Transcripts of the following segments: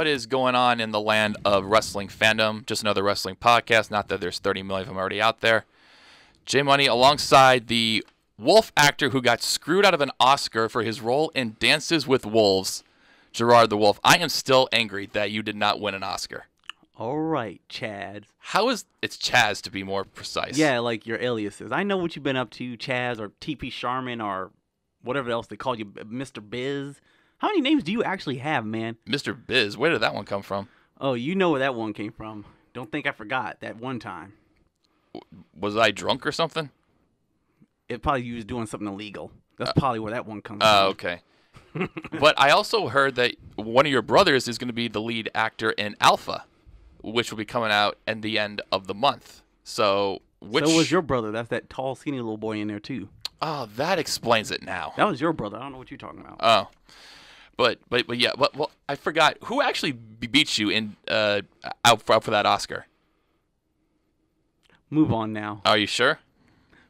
what is going on in the land of wrestling fandom? Just another wrestling podcast. Not that there's 30 million of them already out there. J Money alongside the wolf actor who got screwed out of an Oscar for his role in Dances with Wolves, Gerard the Wolf. I am still angry that you did not win an Oscar. All right, Chad. It's Chaz to be more precise. Yeah, like your aliases. I know what you've been up to, Chaz or TP Sharman or whatever else they call you, Mr. Biz. How many names do you actually have, man? Mr. Biz, where did that one come from? Oh, you know where that one came from. Don't think I forgot that one time. Was I drunk or something? It probably you was doing something illegal. That's probably where that one comes from. Oh, okay. But I also heard that one of your brothers is going to be the lead actor in Alpha, which will be coming out at the end of the month. So was your brother. That's that tall, skinny little boy in there, too. Oh, that explains it now. That was your brother. I don't know what you're talking about. Oh. But yeah, well, I forgot. Who actually beat you in out for that Oscar? Move on now. Are you sure?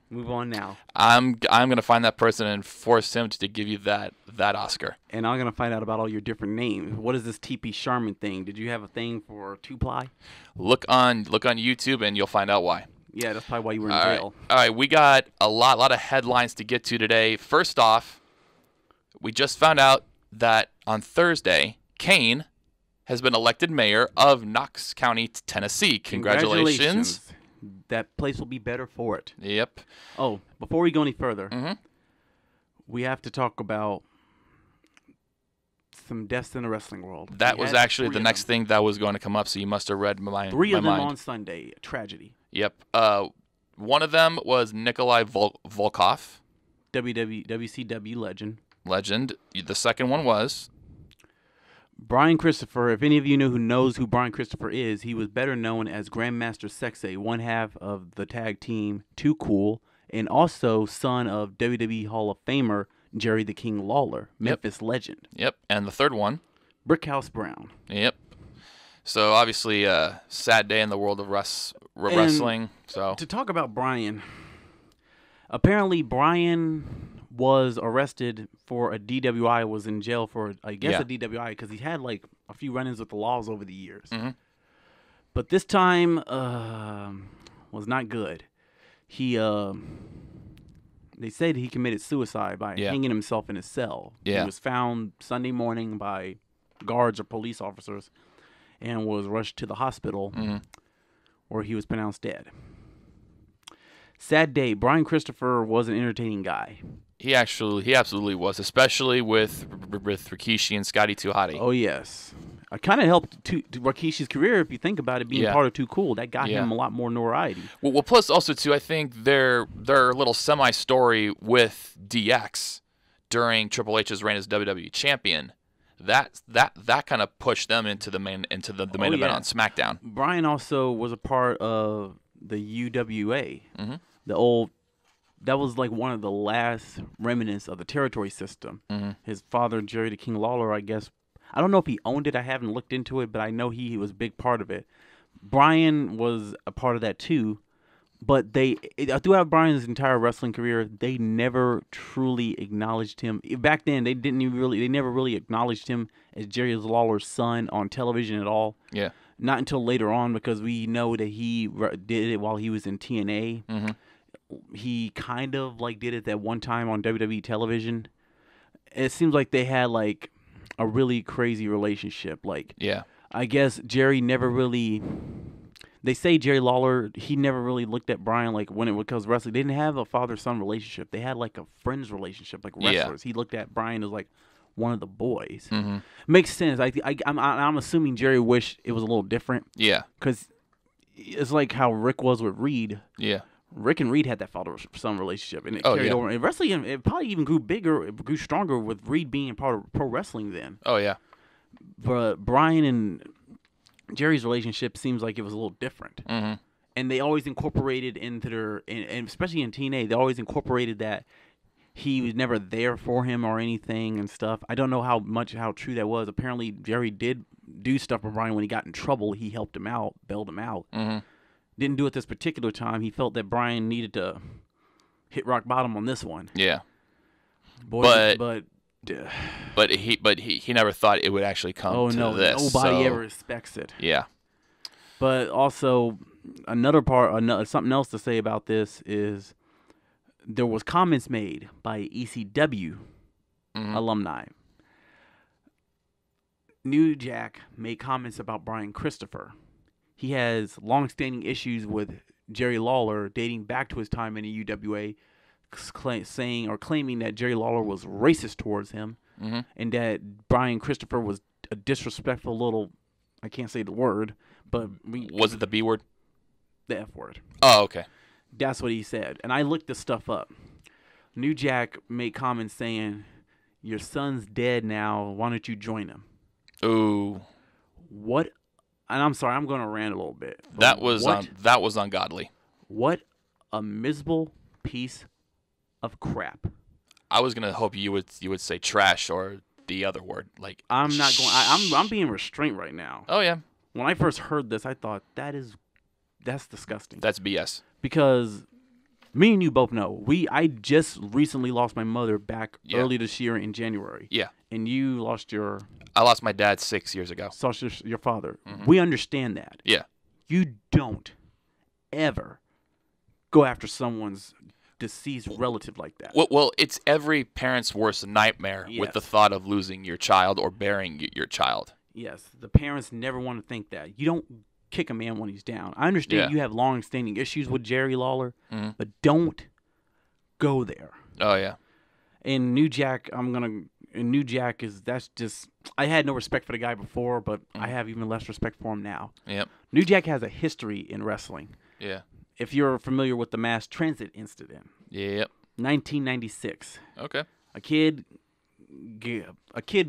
Move on now. I'm gonna find that person and force him to give you that Oscar. And I'm gonna find out about all your different names. What is this TP Sharman thing? Did you have a thing for 2-ply? Look on YouTube and you'll find out why. Yeah, that's probably why you were in jail. All right, we got a lot of headlines to get to today. First off, we just found out that on Thursday, Kane has been elected mayor of Knox County, Tennessee. Congratulations. That place will be better for it. Yep. Oh, before we go any further, we have to talk about some deaths in the wrestling world. That was actually the next thing that was going to come up, so you must have read my mind. Three of them on Sunday. A tragedy. Yep. One of them was Nikolai Volkov. WCW legend. The second one was Brian Christopher. If any of you know who Brian Christopher is, he was better known as Grandmaster Sexay, one half of the tag team Too Cool, and also son of WWE Hall of Famer Jerry the King Lawler, Memphis legend. Yep. And the third one, Brickhouse Brown. Yep. So obviously a sad day in the world of wrestling. So to talk about Brian, apparently Brian was arrested for a DWI, was in jail for, I guess, a DWI, because he had like a few run-ins with the laws over the years. But this time was not good. He, they said he committed suicide by hanging himself in his cell. He was found Sunday morning by guards or police officers and was rushed to the hospital where he was pronounced dead. Sad day. Brian Christopher was an entertaining guy. He absolutely was, especially with Rikishi and Scotty 2 Hotty. Oh yes, it kind of helped Rikishi's career if you think about it. Being part of Too Cool, that got him a lot more notoriety. Well, plus also too, I think their little semi-story with DX during Triple H's reign as WWE champion, that kind of pushed them into the main event on SmackDown. Brian also was a part of the UWA, the old. That was like one of the last remnants of the territory system. His father, Jerry the King Lawler, I guess. I don't know if he owned it. I haven't looked into it, but I know he was a big part of it. Brian was a part of that too. But throughout Brian's entire wrestling career, they never truly acknowledged him. Back then, they never really acknowledged him as Jerry Lawler's son on television at all. Yeah. Not until later on, because we know that he did it while he was in TNA. He kind of like did it that one time on WWE television. It seems like they had like a really crazy relationship. Like, I guess Jerry never really. They say Jerry Lawler, he never really looked at Brian like when it was wrestling. They didn't have a father-son relationship. They had like a friends relationship, like wrestlers. He looked at Brian as like one of the boys. Makes sense. I'm assuming Jerry wished it was a little different. Yeah. Because it's like how Rick was with Reed. Yeah. Rick and Reed had that father-son relationship, and it carried over. And wrestling, it probably even grew stronger with Reed being part of pro wrestling then. Oh, yeah. But Brian and Jerry's relationship seems like it was a little different. And they always incorporated into and especially in TNA, they always incorporated that he was never there for him or anything and stuff. I don't know how true that was. Apparently, Jerry did do stuff with Brian when he got in trouble. He helped him out, bailed him out. Didn't do it this particular time. He felt that Brian needed to hit rock bottom on this one. Yeah. But But he never thought it would actually come to this. Nobody ever expects it. Yeah. But also, something else to say about this is there was comments made by ECW alumni. New Jack made comments about Brian Christopher. He has long-standing issues with Jerry Lawler dating back to his time in the UWA, claiming that Jerry Lawler was racist towards him, and that Brian Christopher was a disrespectful little, I can't say the word, but... Was it the B word? The F word. Oh, okay. That's what he said. And I looked this stuff up. New Jack made comments saying, your son's dead now, why don't you join him? Ooh. What? And I'm sorry, I'm going to rant a little bit. That was ungodly. What a miserable piece of crap. I was going to hope you would say trash or the other word. Like I'm not going. I'm being restrained right now. Oh yeah. When I first heard this, I thought that's disgusting. That's BS. Because me and you both know I just recently lost my mother back early this year in January. Yeah. And you lost I lost my dad 6 years ago. Lost your father. We understand that. Yeah. You don't ever go after someone's deceased relative like that. Well, it's every parent's worst nightmare with the thought of losing your child or burying your child. Yes, the parents never want to think that. You don't kick a man when he's down. I understand you have long-standing issues with Jerry Lawler, but don't go there. Oh yeah. And New Jack, that's just, I had no respect for the guy before, but I have even less respect for him now. Yep. New Jack has a history in wrestling. Yeah. If you're familiar with the mass transit incident. Yep. 1996. Okay. A kid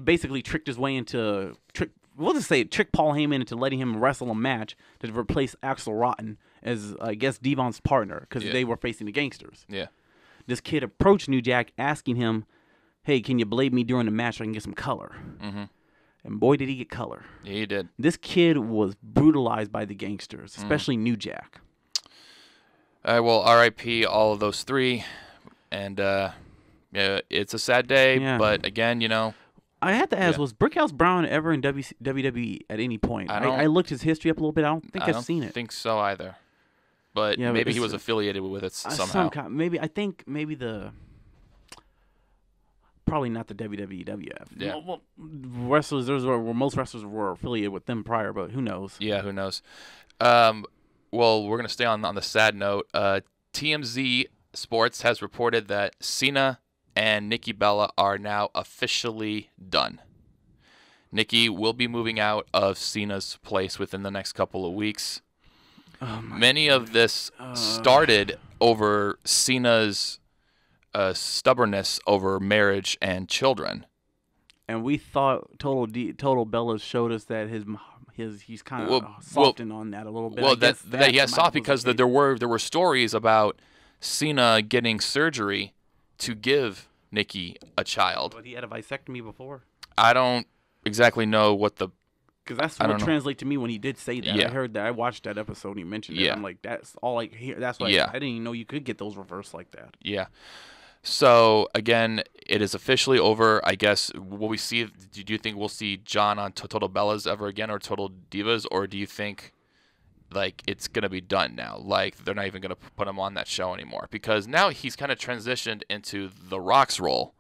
basically tricked his way into trick Paul Heyman into letting him wrestle a match to replace Axl Rotten as, I guess, Devon's partner because they were facing the Gangsters. Yeah. This kid approached New Jack asking him, hey, can you blade me during the match so I can get some color? And boy, did he get color. Yeah, he did. This kid was brutalized by the Gangsters, especially New Jack. All right, well, R.I.P. all of those three. And it's a sad day, but again, I had to ask, was Brickhouse Brown ever in WWE at any point? I looked his history up a little bit. I don't think I've seen it. I don't think so either. But maybe he was affiliated with it somehow. Probably not the WWF. Yeah. Well, wrestlers, most wrestlers were affiliated with them prior, but who knows? Yeah, who knows? Well, we're going to stay on the sad note. TMZ Sports has reported that Cena and Nikki Bella are now officially done. Nikki will be moving out of Cena's place within the next couple of weeks. Many of this started over Cena's stubbornness over marriage and children. And we thought Total Bella showed us that he's kind of softened on that a little bit. Well, that he has soft because there were stories about Cena getting surgery to give Nikki a child. But he had a vasectomy before. I don't exactly know what the... Because that's what translates to me when he did say that. Yeah. I heard that. I watched that episode and he mentioned it. I'm like, that's all I hear. That's why I didn't even know you could get those reversed like that. Yeah. So, again, it is officially over. I guess, will we see... Do you think we'll see John on Total Bellas ever again or Total Divas? Or do you think, like, it's going to be done now? Like, they're not even going to put him on that show anymore? Because now he's kind of transitioned into The Rock's role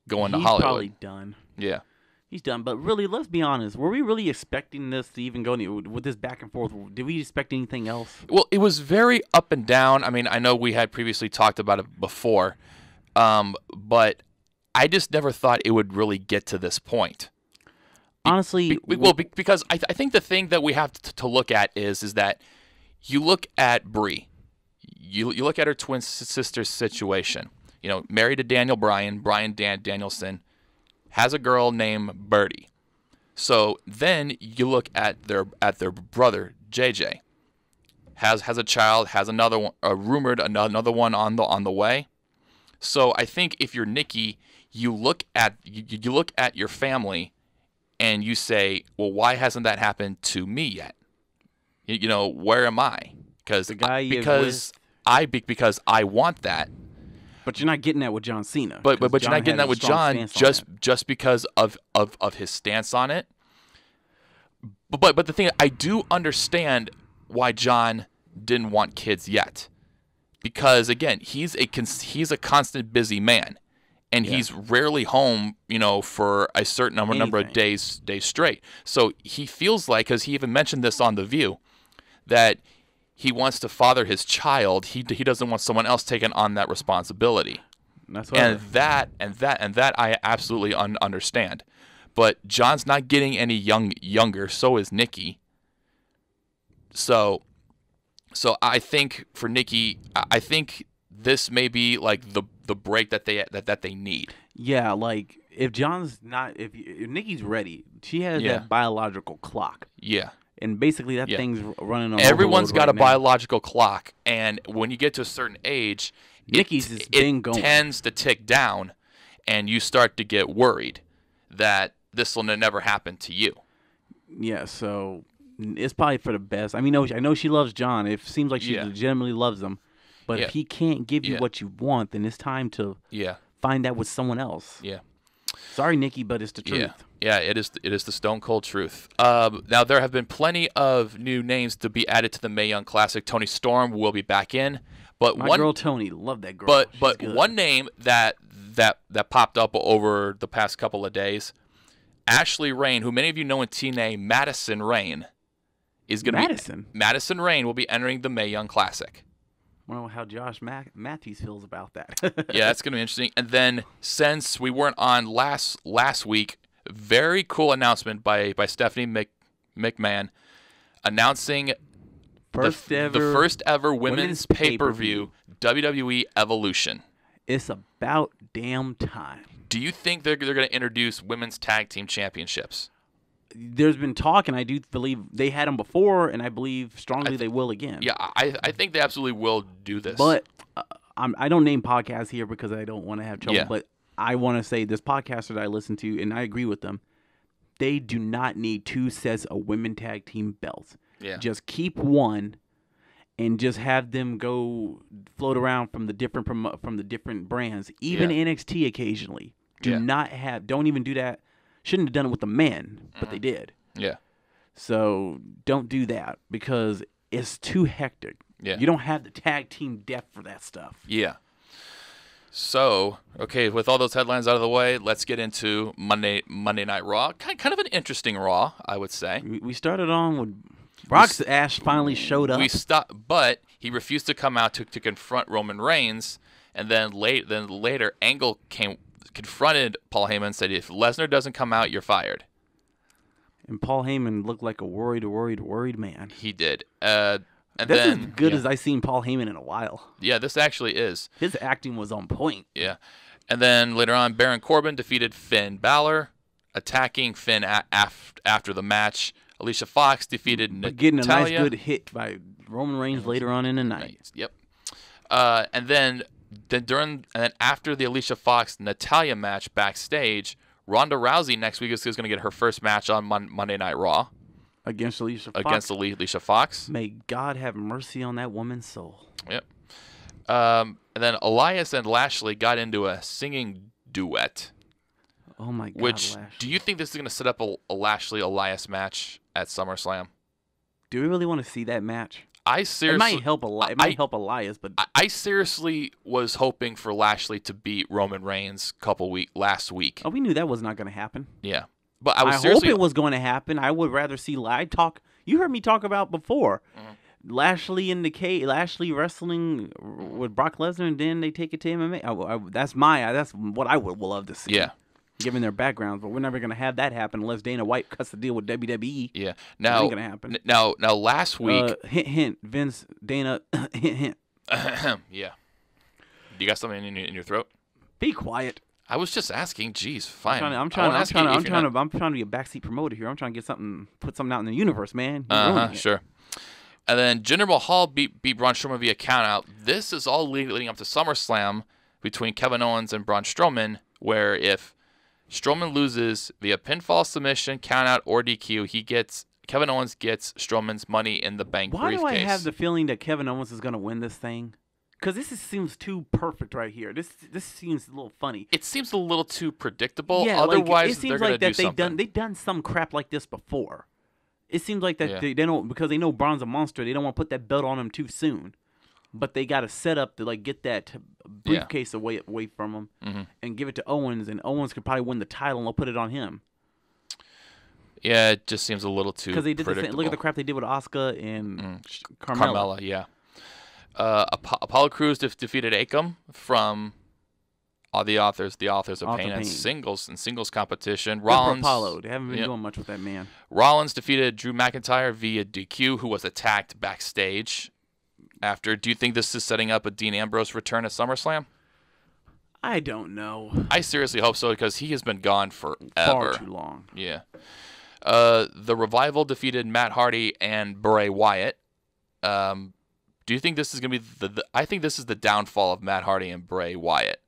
going to Hollywood. He's probably done. Yeah. He's done. But really, let's be honest. Were we really expecting this to even go with this back and forth? Did we expect anything else? Well, it was very up and down. I mean, I know we had previously talked about it before. But I just never thought it would really get to this point. Honestly, because I think the thing that we have to look at is that you look at Brie, you look at her twin sister's situation. Married to Daniel Bryan Danielson, has a girl named Birdie. So then you look at their brother JJ, has a child, has another one, rumored another one on the way. So I think if you're Nikki, you look at your family, and you say, well, why hasn't that happened to me yet? Where am I? Because I want that, But you're not getting that with John Cena. But you're not getting that with John just because of his stance on it. But the thing, I do understand why John didn't want kids yet, because again, he's a constant busy man, and he's rarely home, for a certain number of days straight. So he feels like, because he even mentioned this on The View, that he wants to father his child. He doesn't want someone else taking on that responsibility. That's what that I absolutely understand. But John's not getting any younger. So is Nikki. So I think for Nikki, I think this may be like the break that they need. Yeah, like if Nikki's ready, she has that biological clock. Yeah. And basically that thing's running on. Everyone's got a now. biological clock, and when you get to a certain age, Nikki's it tends to tick down, and you start to get worried that this will never happen to you. Yeah, so it's probably for the best. I mean, I know she loves John. It seems like she legitimately loves him. But if he can't give you what you want, then it's time to find that with someone else. Yeah. Sorry, Nikki, but it's the truth. Yeah, it is the stone cold truth. Now, there have been plenty of new names to be added to the Mae Young Classic. Toni Storm will be back in. But My girl Toni, love that girl. But one name that popped up over the past couple of days, Ashley Rain, who many of you know in TNA, Madison Rain, is going to be Madison Rain will be entering the Mae Young Classic. I don't know how Josh Matthews feels about that. Yeah, that's going to be interesting. And then, since we weren't on last week, very cool announcement by Stephanie McMahon announcing the first ever women's pay-per-view, WWE Evolution. It's about damn time. Do you think they're going to introduce women's tag team championships? There's been talk, and I do believe they had them before, and I believe strongly they will again. Yeah, I think they absolutely will do this. But I don't name podcasts here because I don't want to have trouble. Yeah. But I want to say this podcaster that I listen to, and I agree with them, they do not need 2 sets of women tag team belts. Yeah. Just keep one, and just have them go float around from the different brands, even NXT occasionally. Don't even do that. Shouldn't have done it with the men, but they did. Yeah. So don't do that because it's too hectic. Yeah. You don't have the tag team depth for that stuff. Yeah. So, okay, with all those headlines out of the way, let's get into Monday Night Raw. Kind of an interesting Raw, I would say. We started on with Brock's Ash finally showed up. But he refused to come out to confront Roman Reigns, and then later Angle confronted Paul Heyman and said, if Lesnar doesn't come out, you're fired. And Paul Heyman looked like a worried man. He did. That's as good as I've seen Paul Heyman in a while. Yeah, this actually is. His acting was on point. Yeah. And then later on, Baron Corbin defeated Finn Balor, attacking Finn after the match. Alicia Fox defeated Natalia. Getting a nice good hit by Roman Reigns later on in the night. Yep. And then after the Alicia Fox Natalia match backstage, Ronda Rousey next week is going to get her first match on Monday Night Raw against Alicia Fox. May God have mercy on that woman's soul. Yep. And then Elias and Lashley got into a singing duet. Oh my God! Lashley. Do you think this is going to set up a Lashley Elias match at SummerSlam? Do we really want to see that match? It might help Elias, but I seriously was hoping for Lashley to beat Roman Reigns last week. Oh, we knew that was not going to happen. Yeah, but I hope it was going to happen. I would rather see You heard me talk about before. Mm-hmm. Lashley wrestling with Brock Lesnar, and then they take it to MMA. That's what I would love to see. Yeah. Given their backgrounds, but we're never going to have that happen unless Dana White cuts the deal with WWE. Yeah. Now, ain't going to happen. Now, last week. Hint, Vince, Dana, hint. Yeah. You got something in your throat? Be quiet. I was just asking. Jeez, fine. I'm trying to be a backseat promoter here. I'm trying to put something out in the universe, man. Sure. And then Jinder Mahal beat Braun Strowman via countout. This is all leading up to SummerSlam between Kevin Owens and Braun Strowman, where if Strowman loses via pinfall, submission, countout, or DQ, Kevin Owens gets Strowman's Money in the Bank briefcase. Why do I have the feeling that Kevin Owens is going to win this thing? Because seems too perfect right here. This seems a little funny. It seems a little too predictable. Yeah, Otherwise, it they're seems going like to do that something. they've done some crap like this before. It seems like that Yeah. they don't, because they know Braun's a monster. They don't want to put that belt on him too soon. But they got to set up to like get that briefcase away from him and give it to Owens, and Owens could probably win the title and they'll put it on him. Yeah, it just seems a little too Because they did predictable. look at the crap they did with Asuka and Carmella, yeah. Apollo Crews defeated Akam from the authors of Pain and singles competition. Rollins, Apollo. They haven't been doing much with that man. Rollins defeated Drew McIntyre via DQ, who was attacked backstage. Do you think this is setting up a Dean Ambrose return at SummerSlam? I don't know. I seriously hope so, because he has been gone forever. Far too long. Yeah. The Revival defeated Matt Hardy and Bray Wyatt. Do you think this is going to be I think this is the downfall of Matt Hardy and Bray Wyatt.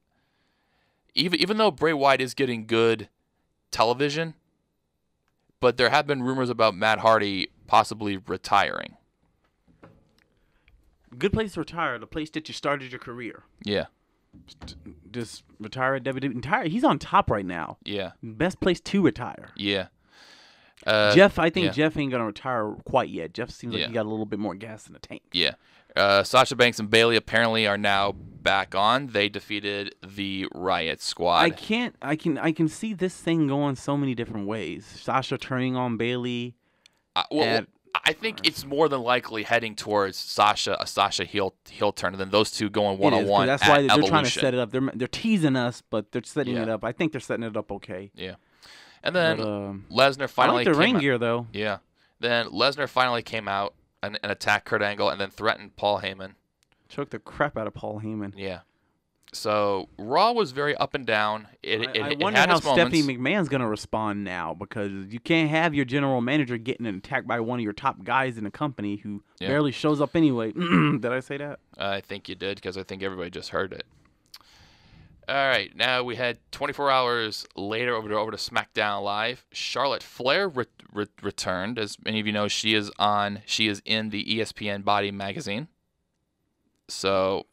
Even though Bray Wyatt is getting good television, but there have been rumors about Matt Hardy possibly retiring. Good place to retire. The place that you started your career. Yeah. Just retire at WWE. He's on top right now. Yeah. Best place to retire. Yeah. Jeff, I think Jeff ain't gonna retire quite yet. Jeff seems like he got a little bit more gas in the tank. Yeah. Sasha Banks and Bayley apparently are now back on. They defeated the Riot Squad. I can see this thing going so many different ways. Sasha turning on Bayley. I think it's more than likely heading towards a Sasha heel turn, and then those two going one-on-one. That's why they're Evolution. trying to set it up. They're teasing us, but they're setting it up. I think they're setting it up okay. Yeah. And then Lesnar finally I like the ring gear, though. Yeah. Then Lesnar finally came out and attacked Kurt Angle, and then threatened Paul Heyman. Choked the crap out of Paul Heyman. Yeah. So Raw was very up and down. I wonder how Stephanie McMahon's going to respond now, because you can't have your general manager getting attacked by one of your top guys in the company who barely shows up anyway. Did I say that? I think you did, because I think everybody just heard it. All right, now we had 24 hours later over to SmackDown Live. Charlotte Flair returned. As many of you know, she is in the ESPN Body magazine. So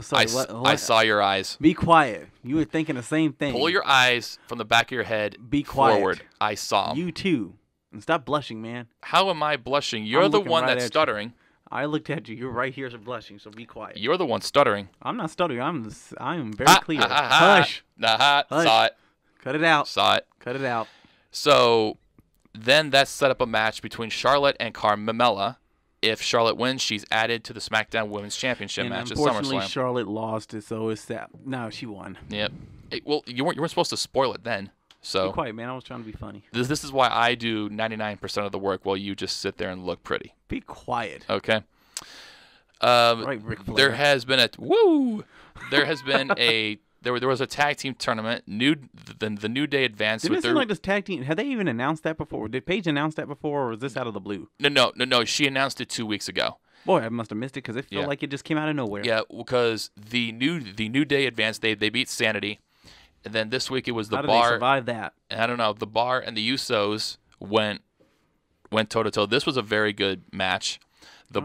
sorry, I saw your eyes. Be quiet. You were thinking the same thing. Pull your eyes from the back of your head. Be quiet. Forward. I saw them. You too. And stop blushing, man. How am I blushing? You're the one that's stuttering. I looked at you. You're right here blushing, so be quiet. You're the one stuttering. I'm not stuttering. I am very clear. Hush. Hush. Saw it. Cut it out. Saw it. Cut it out. So then that set up a match between Charlotte and Carmella. If Charlotte wins, she's added to the SmackDown Women's Championship match at SummerSlam. Unfortunately, Charlotte lost it, so it's that. No, she won. Yep. Well, you weren't supposed to spoil it then. So be quiet, man. I was trying to be funny. This is why I do 99% of the work while you just sit there and look pretty. Be quiet. Okay. Right, Ric Flair. There has been there was a tag team tournament. The New Day advanced. Didn't it seem like this tag team? Had they even announced that before? Did Paige announce that before, or was this out of the blue? No. She announced it 2 weeks ago. Boy, I must have missed it, because it felt like it just came out of nowhere. Yeah, because the New Day advanced. They beat Sanity, and then this week it was the How did Bar. They survive that? I don't know. The Bar and the Usos went toe to toe. This was a very good match. The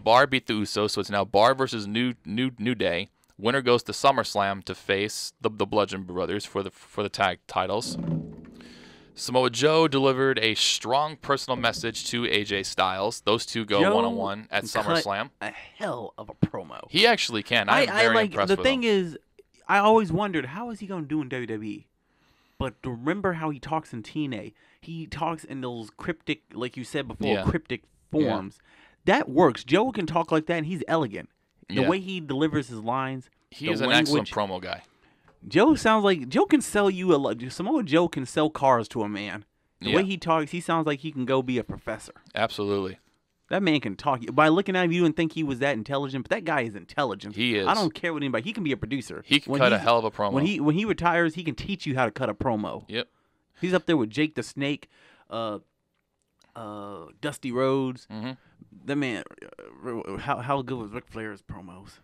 Bar beat the Usos, so it's now Bar versus New Day. Winner goes to SummerSlam to face the Bludgeon Brothers for the tag titles. Samoa Joe delivered a strong personal message to AJ Styles. Those two go one-on-one at SummerSlam. A hell of a promo. He actually can. I'm very impressed with him. The thing is, I always wondered, how is he going to do in WWE? But remember how he talks in TNA. He talks in those cryptic, like you said before, cryptic forms. That works. Joe can talk like that, and he's elegant. The way he delivers his lines. He is an excellent promo guy. Joe sounds like Joe can sell you a lot. Samoa Joe can sell cars to a man. The way he talks, he sounds like he can go be a professor. Absolutely. That man can talk. By looking at him, you wouldn't think he was that intelligent, but that guy is intelligent. He is. I don't care what anybody. He can be a producer. He can cut a hell of a promo. When he retires, he can teach you how to cut a promo. Yep. He's up there with Jake the Snake, Dusty Rhodes. Mm-hmm. That man, how good was Ric Flair's promos?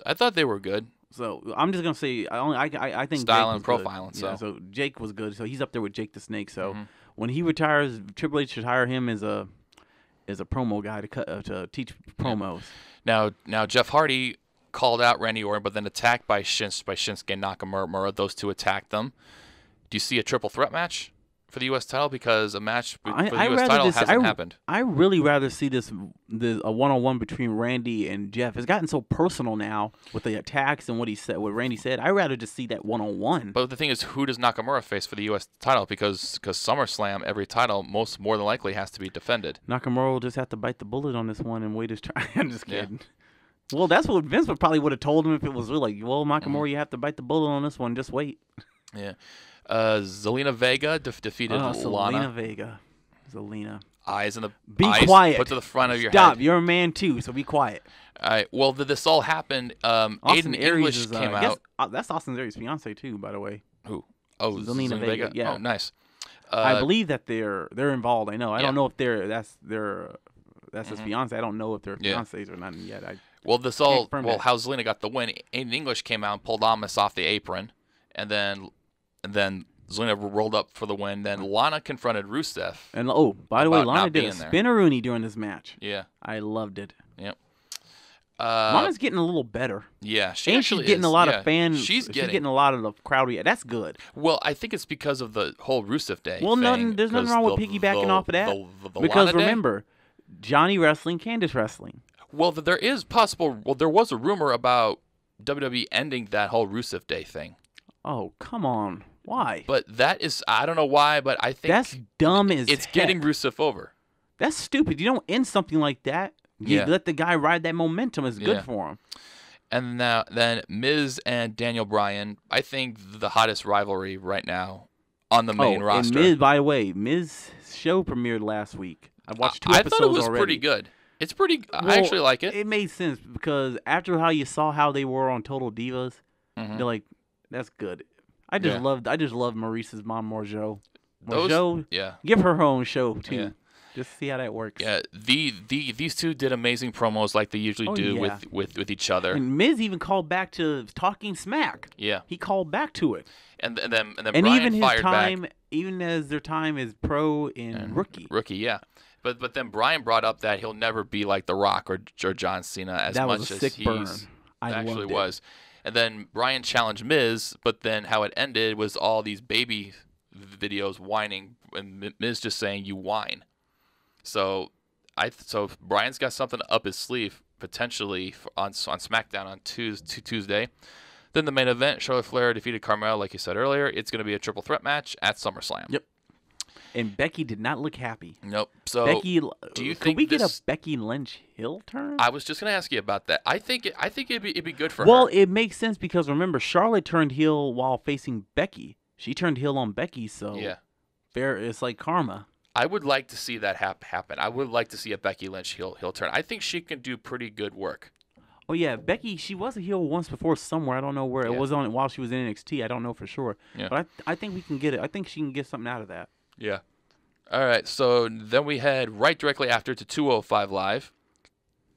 I thought they were good. So I'm just gonna say I think style Jake and was profiling. Good. So. Yeah, so Jake was good. So he's up there with Jake the Snake. So when he retires, Triple H should hire him as a promo guy to teach promos. Now Jeff Hardy called out Randy Orton, but then attacked by Shinsuke Nakamura. Those two attacked them. Do you see a triple threat match for the U.S. title? Because a match for the U.S. title hasn't happened. I really rather see this a one-on-one between Randy and Jeff. It's gotten so personal now with the attacks and what Randy said. I'd rather just see that one-on-one. But the thing is, who does Nakamura face for the U.S. title? Because SummerSlam, every title more than likely has to be defended. Nakamura will just have to bite the bullet on this one and wait his turn. I'm just kidding. Yeah. Well, that's what Vince probably would have told him if it was really like, well, Nakamura, you have to bite the bullet on this one. Just wait. Yeah. Zelina Vega defeated Lana. Zelina. Eyes in the Be eyes quiet. Put to the front of your head. Stop. You're a man too, so be quiet. All right. Well, this all happened. Aiden English came out. That's Austin Aries' fiance too, by the way. Who? Oh, Zelina Vega. Yeah. Oh, nice. I believe that they're involved. I know. I don't know if that's his fiance. I don't know if they're fiancés or not yet. How Zelina got the win. Aiden English came out and pulled Amos off the apron, and then Zelina rolled up for the win. Then Lana confronted Rusev. And by the way, Lana did a spinneroonie during this match. Yeah, I loved it. Yep. Lana's getting a little better. Yeah, she's getting a lot of fans. She's getting a lot of the crowd. That's good. Well, I think it's because of the whole Rusev Day. Well, there's nothing wrong with piggybacking off of that. Because remember, Johnny Wrestling, Candice Wrestling. Well, there was a rumor about WWE ending that whole Rusev Day thing. Oh, come on. Why? But that is, I don't know why, but I think that's dumb as it's heck. Getting Rusev over. That's stupid. You don't end something like that. You let the guy ride that momentum. It's good for him. And then Miz and Daniel Bryan, I think the hottest rivalry right now on the main roster. And Miz, by the way, Miz show premiered last week. I watched 2 episodes already. I thought it was pretty good. It's pretty. I actually like it. It made sense because after how you saw how they were on Total Divas, they're like, that's good. I just loved Maurice's mom, Marjo. Give her own show too. Yeah. Just see how that works. Yeah, these two did amazing promos like they usually do with each other. And Miz even called back to talking smack. Yeah, he called back to it. And then Bryan even fired back. Even as their time as pro and rookie. Rookie, yeah. But then Bryan brought up that he'll never be like The Rock or John Cena as that much was a as sick burn. I actually was. And then Bryan challenged Miz, but then how it ended was all these baby videos whining, and Miz just saying, "You whine." So Bryan's got something up his sleeve potentially on SmackDown on Tuesday. Then the main event, Charlotte Flair defeated Carmella, like you said earlier. It's going to be a triple threat match at SummerSlam. Yep. And Becky did not look happy. Nope. So Becky, do you think could we get a Becky Lynch heel turn? I was just going to ask you about that. I think it'd be good for her. Well, it makes sense because remember, Charlotte turned heel while facing Becky. She turned heel on Becky, so fair. It's like karma. I would like to see that happen. I would like to see a Becky Lynch heel turn. I think she can do pretty good work. Oh yeah, Becky. She was a heel once before somewhere. I don't know where. It was on while she was in NXT. I don't know for sure. Yeah. But I think we can get it. I think she can get something out of that. Yeah. All right. So then we head right directly after to 205 Live.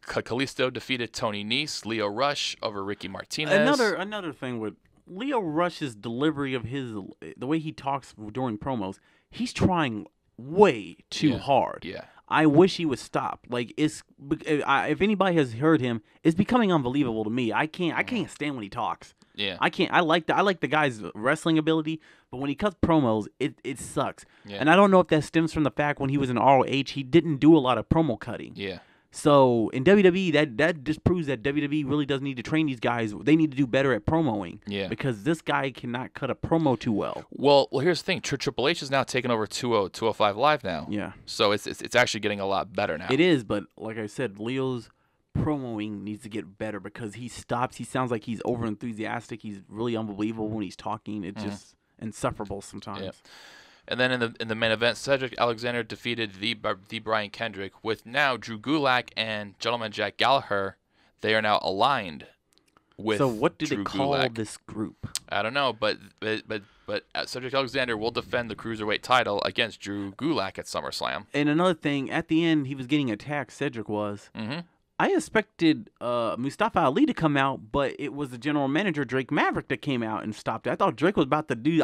Kalisto defeated Tony Nese. Leo Rush over Ricky Martinez. Another thing with Leo Rush's delivery of the way he talks during promos. He's trying way too hard. Yeah. I wish he would stop. Like if anybody has heard him, it's becoming unbelievable to me. I can't stand when he talks. Yeah. I can't. I like the guy's wrestling ability, but when he cuts promos, it sucks. Yeah. And I don't know if that stems from the fact when he was in ROH, he didn't do a lot of promo cutting. Yeah. So in WWE, that just proves that WWE really does need to train these guys. They need to do better at promoing. Yeah. Because this guy cannot cut a promo too well. Well, here's the thing. Triple H is now taking over 205 Live now. Yeah. So it's actually getting a lot better now. It is, but like I said, Leo's promoing needs to get better because he stops. He sounds like he's over enthusiastic. He's really unbelievable when he's talking. It's just insufferable sometimes. Yeah. And then in the main event, Cedric Alexander defeated the Brian Kendrick with now Drew Gulak and Gentleman Jack Gallagher. They are now aligned with So what do Drew they call Gulak. this group? I don't know, but Cedric Alexander will defend the Cruiserweight title against Drew Gulak at SummerSlam. And another thing, at the end, he was getting attacked, Cedric was. Mm-hmm. I expected Mustafa Ali to come out, but it was the general manager, Drake Maverick, that came out and stopped it. I thought Drake was about to do...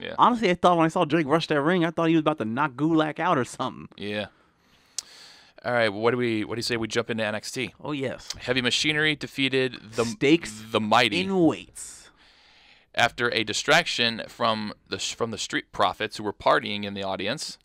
Yeah. Honestly, I thought when I saw Drake rush that ring, I thought he was about to knock Gulak out or something. Yeah. All right, what do you say we jump into NXT? Oh yes. Heavy Machinery defeated Stakes the Mighty in weights after a distraction from the Street Profits who were partying in the audience.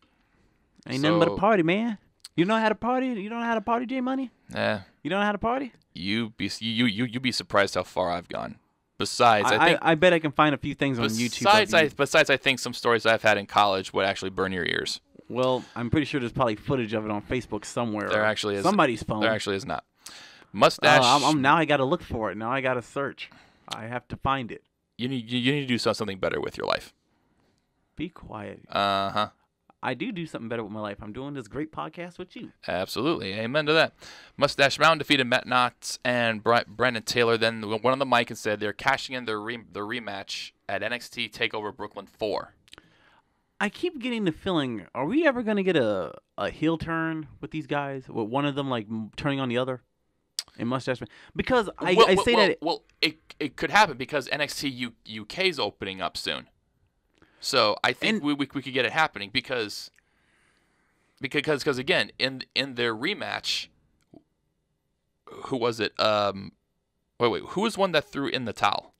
Ain't nothing but a party, man. You know how to party? You don't know how to party, J Money? Yeah. You don't know how to party? You be surprised how far I've gone. Besides, I bet I can find a few things on YouTube. Besides, I think some stories I've had in college would actually burn your ears. Well, I'm pretty sure there's probably footage of it on Facebook somewhere. There actually is. Somebody's phone. There actually is not. Mustache. Now I got to look for it. Now I got to search. I have to find it. You need to do something better with your life. Be quiet. Uh-huh. I do something better with my life. I'm doing this great podcast with you. Absolutely. Amen to that. Mustache Mountain defeated Matt Knotts and Brandon Taylor. Then went on the mic and said they're cashing in their rematch at NXT TakeOver Brooklyn 4. I keep getting the feeling, are we ever going to get a heel turn with these guys? With one of them like turning on the other? In Mustache Mountain? Because I say that... Well, it could happen because NXT UK is opening up soon. So I think we could get it happening because again in their rematch, who was it? Wait, who was one that threw in the towel?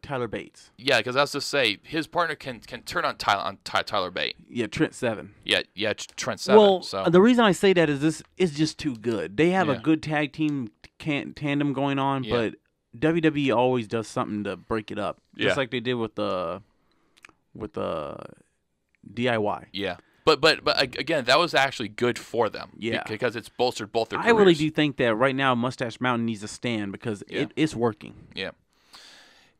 Tyler Bates. Yeah, because I was just say his partner can turn on Tyler Bate. Yeah, Trent Seven. Yeah, Trent Seven. Well, so. The reason I say that is this is just too good. They have a good tag team tandem going on, but WWE always does something to break it up, just like they did with the DIY. Yeah, but again, that was actually good for them. Yeah, because it's bolstered both their careers. I really do think that right now Mustache Mountain needs to stand because it's working. Yeah.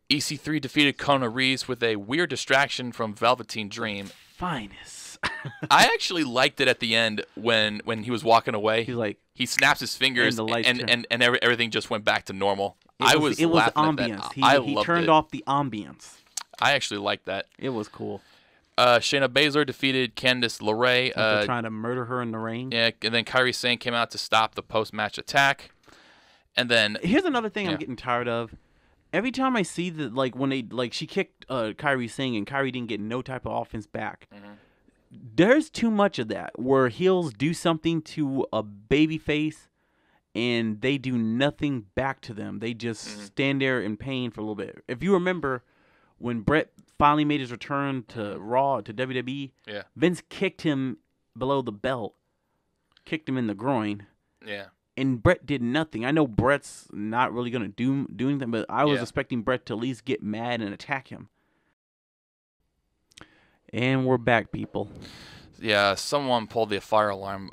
EC3 defeated Kona Reeves with a weird distraction from Velveteen Dream. Finest. I actually liked it at the end when he was walking away. He's like, he snaps his fingers and everything just went back to normal. It was ambience. He turned off the ambience. I actually liked that. It was cool. Shayna Baszler defeated Candice LeRae. They're trying to murder her in the ring. Yeah, and then Kairi Sane came out to stop the post-match attack. And then here's another thing I'm getting tired of. Every time I see that, like when they she kicked Kairi Sane and Kairi didn't get no type of offense back. Mm-hmm. There's too much of that where heels do something to a babyface and they do nothing back to them. They just stand there in pain for a little bit. If you remember when Bret finally made his return to Raw, to WWE, Vince kicked him below the belt, kicked him in the groin. Yeah. And Bret did nothing. I know Bret's not really going to do anything, but I was expecting Bret to at least get mad and attack him. And we're back, people. Yeah, someone pulled the fire alarm.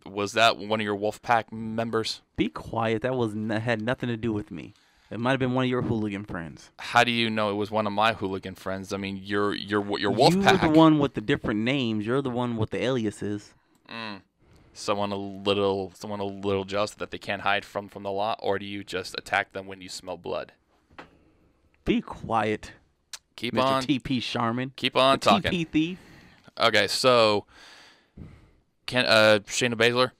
Was that one of your Wolfpack members? Be quiet. That had nothing to do with me. It might have been one of your hooligan friends. How do you know it was one of my hooligan friends? I mean, you're Wolfpack. You're the one with the different names. You're the one with the aliases. Someone a little jealous that they can't hide from the law, or do you just attack them when you smell blood? Be quiet. Keep Mr. on. TP Sharman. Keep on talking. TP thief. Okay, so Shayna Baszler,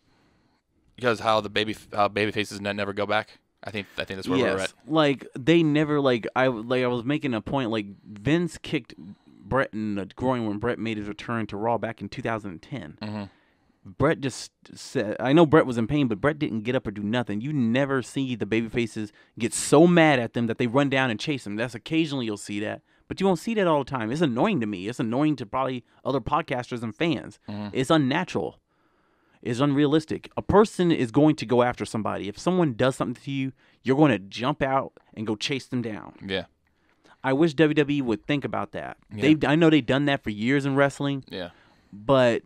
because how babyfaces never go back. I think that's where we're at. Like they never I was making a point. Like Vince kicked Bret in the groin when Bret made his return to Raw back in 2010. Mm-hmm. Bret just said, I know Bret was in pain, but Bret didn't get up or do nothing. You never see the babyfaces get so mad at them that they run down and chase them. That's occasionally you'll see that, but you won't see that all the time. It's annoying to me. It's annoying to probably other podcasters and fans. Mm-hmm. It's unnatural. It's unrealistic. A person is going to go after somebody. If someone does something to you, you're going to jump out and go chase them down. Yeah. I wish WWE would think about that. Yeah. I know they've done that for years in wrestling. Yeah. But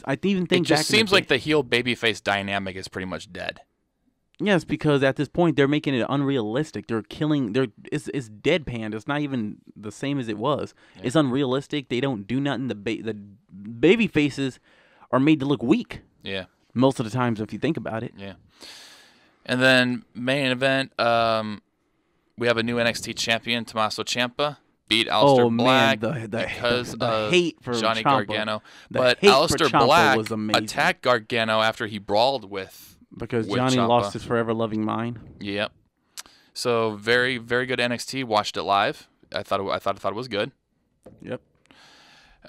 I even think it just seems like the heel babyface dynamic is pretty much dead. Yes, because at this point they're making it unrealistic. They're killing. It's deadpan. It's not even the same as it was. Yeah. It's unrealistic. They don't do nothing. The baby faces are made to look weak. Yeah. Most of the times, if you think about it. Yeah. And then main event, we have a new NXT champion, Tommaso Ciampa. Beat Aleister Black because of hate for Johnny Ciampa. Gargano. But Aleister Black attacked Gargano after he brawled with Johnny Ciampa. Lost his forever loving mind. Yep. So very, very good NXT. Watched it live. I thought it was good. Yep.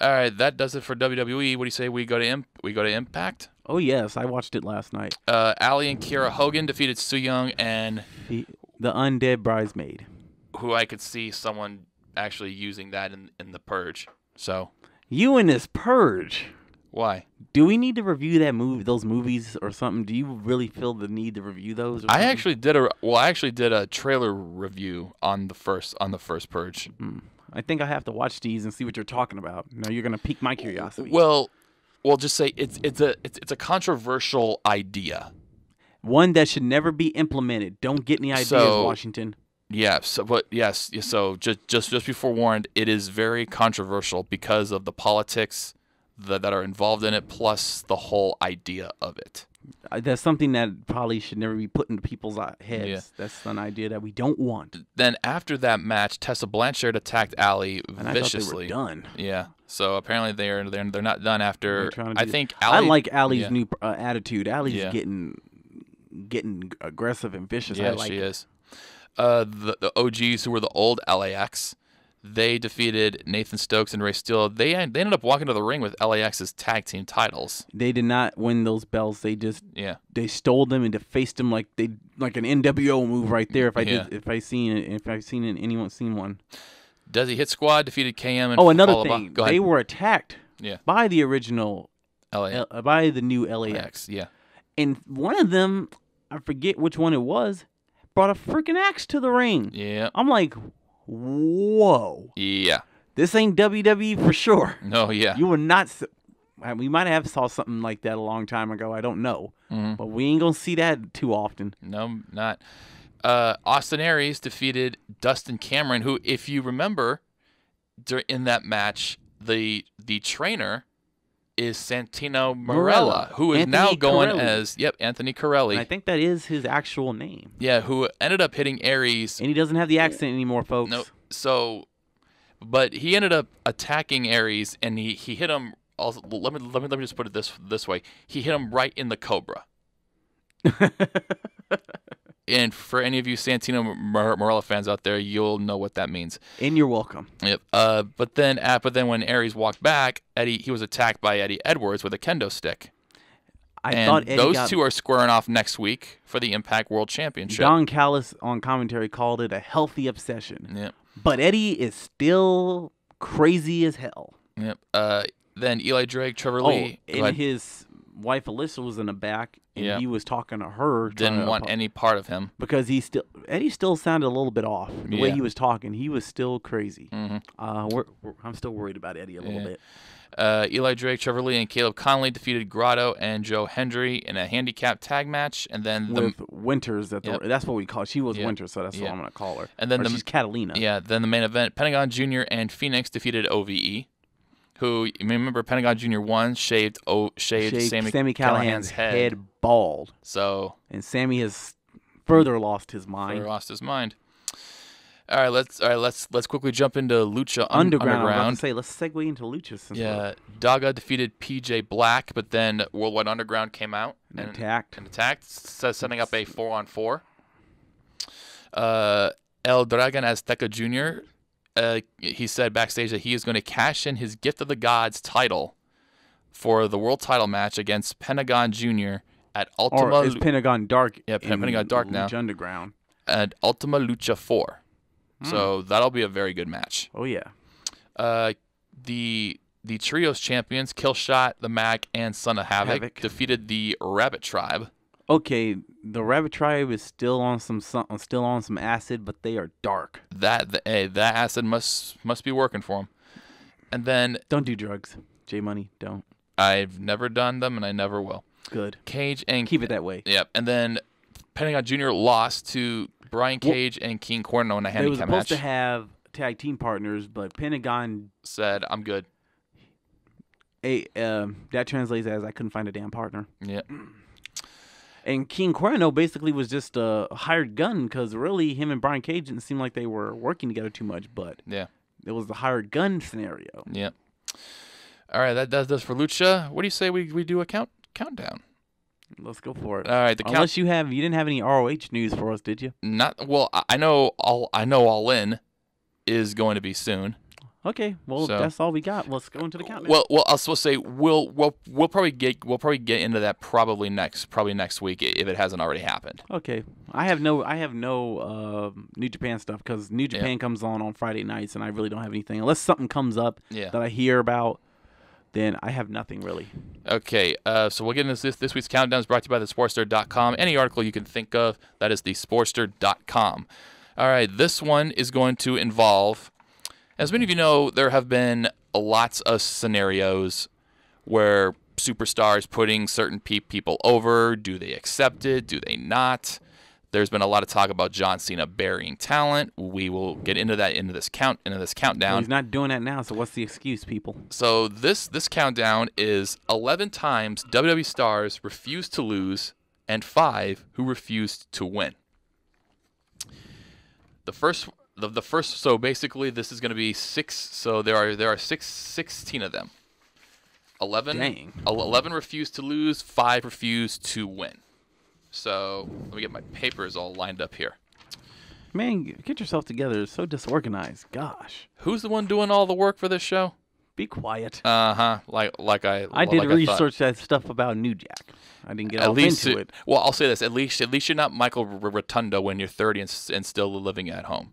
All right, that does it for WWE. What do you say we go to Impact? Oh yes, I watched it last night. Ali and Kiera Hogan defeated Su Yung and the Undead Bridesmaid. Who I could see someone actually using that in the Purge. So you in this Purge. Why? Do we need to review those movies or something? Do you really feel the need to review those? Or I actually did a trailer review on the first Purge. I think I have to watch these and see what you're talking about. Now you're gonna pique my curiosity. Well, just say it's a controversial idea. One that should never be implemented. Don't get any ideas, Washington. Yeah. So just be forewarned. It is very controversial because of the politics that are involved in it, plus the whole idea of it. That's something that probably should never be put into people's heads. Yeah. That's an idea that we don't want. Then after that match, Tessa Blanchard attacked Ali viciously. I thought they were done. Yeah. So apparently they're not done after. I think Ali, I like Ali's new attitude. Ali's getting aggressive and vicious. Yeah, she is. The OGs, who were the old LAX, they defeated Nathan Stokes and Ray Steele. They ended up walking to the ring with LAX's tag team titles. They did not win those belts. They just they stole them and defaced them like an NWO move right there. If I've seen one. Desi Hit Squad defeated KM and another thing. They were attacked by the original by the new LAX. Yeah. And one of them, I forget which one it was, brought a freaking axe to the ring. Yeah. I'm like, whoa. Yeah. This ain't WWE for sure. No, yeah. You were not. We might have saw something like that a long time ago. I don't know. Mm-hmm. But we ain't going to see that too often. No, not. Austin Aries defeated Dustin Cameron, who, if you remember, in that match, the trainer is Santino Marella, who is now going as Anthony Corelli. And I think that is his actual name. Yeah, who ended up hitting Aries. And he doesn't have the accent anymore, folks. No, but he ended up attacking Aries, and he hit him. Also, let me just put it this way: he hit him right in the Cobra. And for any of you Santino Marella fans out there, you'll know what that means. And you're welcome. Yep. But then when Aries walked back, he was attacked by Eddie Edwards with a kendo stick. I thought those two are squaring off next week for the Impact World Championship. Don Callis on commentary called it a healthy obsession. Yep. But Eddie is still crazy as hell. Yep. Then Eli Drake, Trevor Lee, and his wife Alyssa was in the back, and he was talking to her. Didn't want any part of him because Eddie still sounded a little bit off. The way he was talking, he was still crazy. Mm-hmm. I'm still worried about Eddie a little bit. Eli Drake, Trevor Lee, and Caleb Conley defeated Grotto and Joe Hendry in a handicap tag match, and then with Winters. That's what we call her. She was Winters, so that's what I'm gonna call her. And then she's Catalina. Yeah. Then the main event: Pentagon Jr. and Phoenix defeated OVE. Who, you remember, Pentagon Jr. won, shaved Sami Callihan's head bald. And Sami has further lost his mind. All right, let's quickly jump into Lucha Underground. I was about to say, let's segue into Lucha. Daga defeaed PJ Black, but then Worldwide Underground came out and attacked, setting up a 4-on-4. El Dragon Azteca Jr. He said backstage that he is going to cash in his Gift of the Gods title for the world title match against Pentagon Jr. at Ultima. Or is Pentagon Dark? Yeah, Pentagon Dark now. Lucha Underground at Ultima Lucha 4. So that'll be a very good match. Oh yeah. The trios champions, Killshot, the Mac, and Son of Havoc defeated the Rabbit Tribe. Okay, the Rabbit Tribe is still on some acid, but they are dark. That acid must be working for them. And then don't do drugs, J Money. Don't. I've never done them, and I never will. Good. Cage and keep it that way. Yep. And then Pentagon Jr. lost to Brian Cage and King Corno in a handicap match. They were supposed to have tag team partners, but Pentagon said, "I'm good." That translates as I couldn't find a damn partner. Yep. And King Cuerno basically was just a hired gun because really him and Brian Cage didn't seem like they were working together too much, but it was the hired gun scenario. Yeah. All right, that does this for Lucha. What do you say we do a countdown? Let's go for it. All right, unless you didn't have any ROH news for us, did you? Not well. I know All In is going to be soon. Okay, well, So- that's all we got. Let's go into the countdown. Well, I'll still say we'll probably get into that probably next week if it hasn't already happened. Okay, I have no New Japan stuff because New Japan comes on Friday nights, and I really don't have anything unless something comes up that I hear about. Then I have nothing really. Okay, so we'll get into this week's countdown is brought to you by thesportster.com. Any article you can think of, that is thesportster.com. All right, this one is going to involve, as many of you know, there have been lots of scenarios where superstars putting certain people over. Do they accept it? Do they not? There's been a lot of talk about John Cena burying talent. We will get into that into this countdown. Well, he's not doing that now, so what's the excuse, people? So this countdown is 11 times WWE stars refused to lose and 5 who refused to win. The first, so basically this is going to be 6. So there are 16 of them. 11. Dang. 11 refused to lose, 5 refused to win. So let me get my papers all lined up here. Man, get yourself together. It's so disorganized. Gosh. Who's the one doing all the work for this show? Be quiet. I did research that stuff about New Jack. I didn't get all into it. Well, I'll say this: at least you're not Michael Rotundo when you're 30 and still living at home.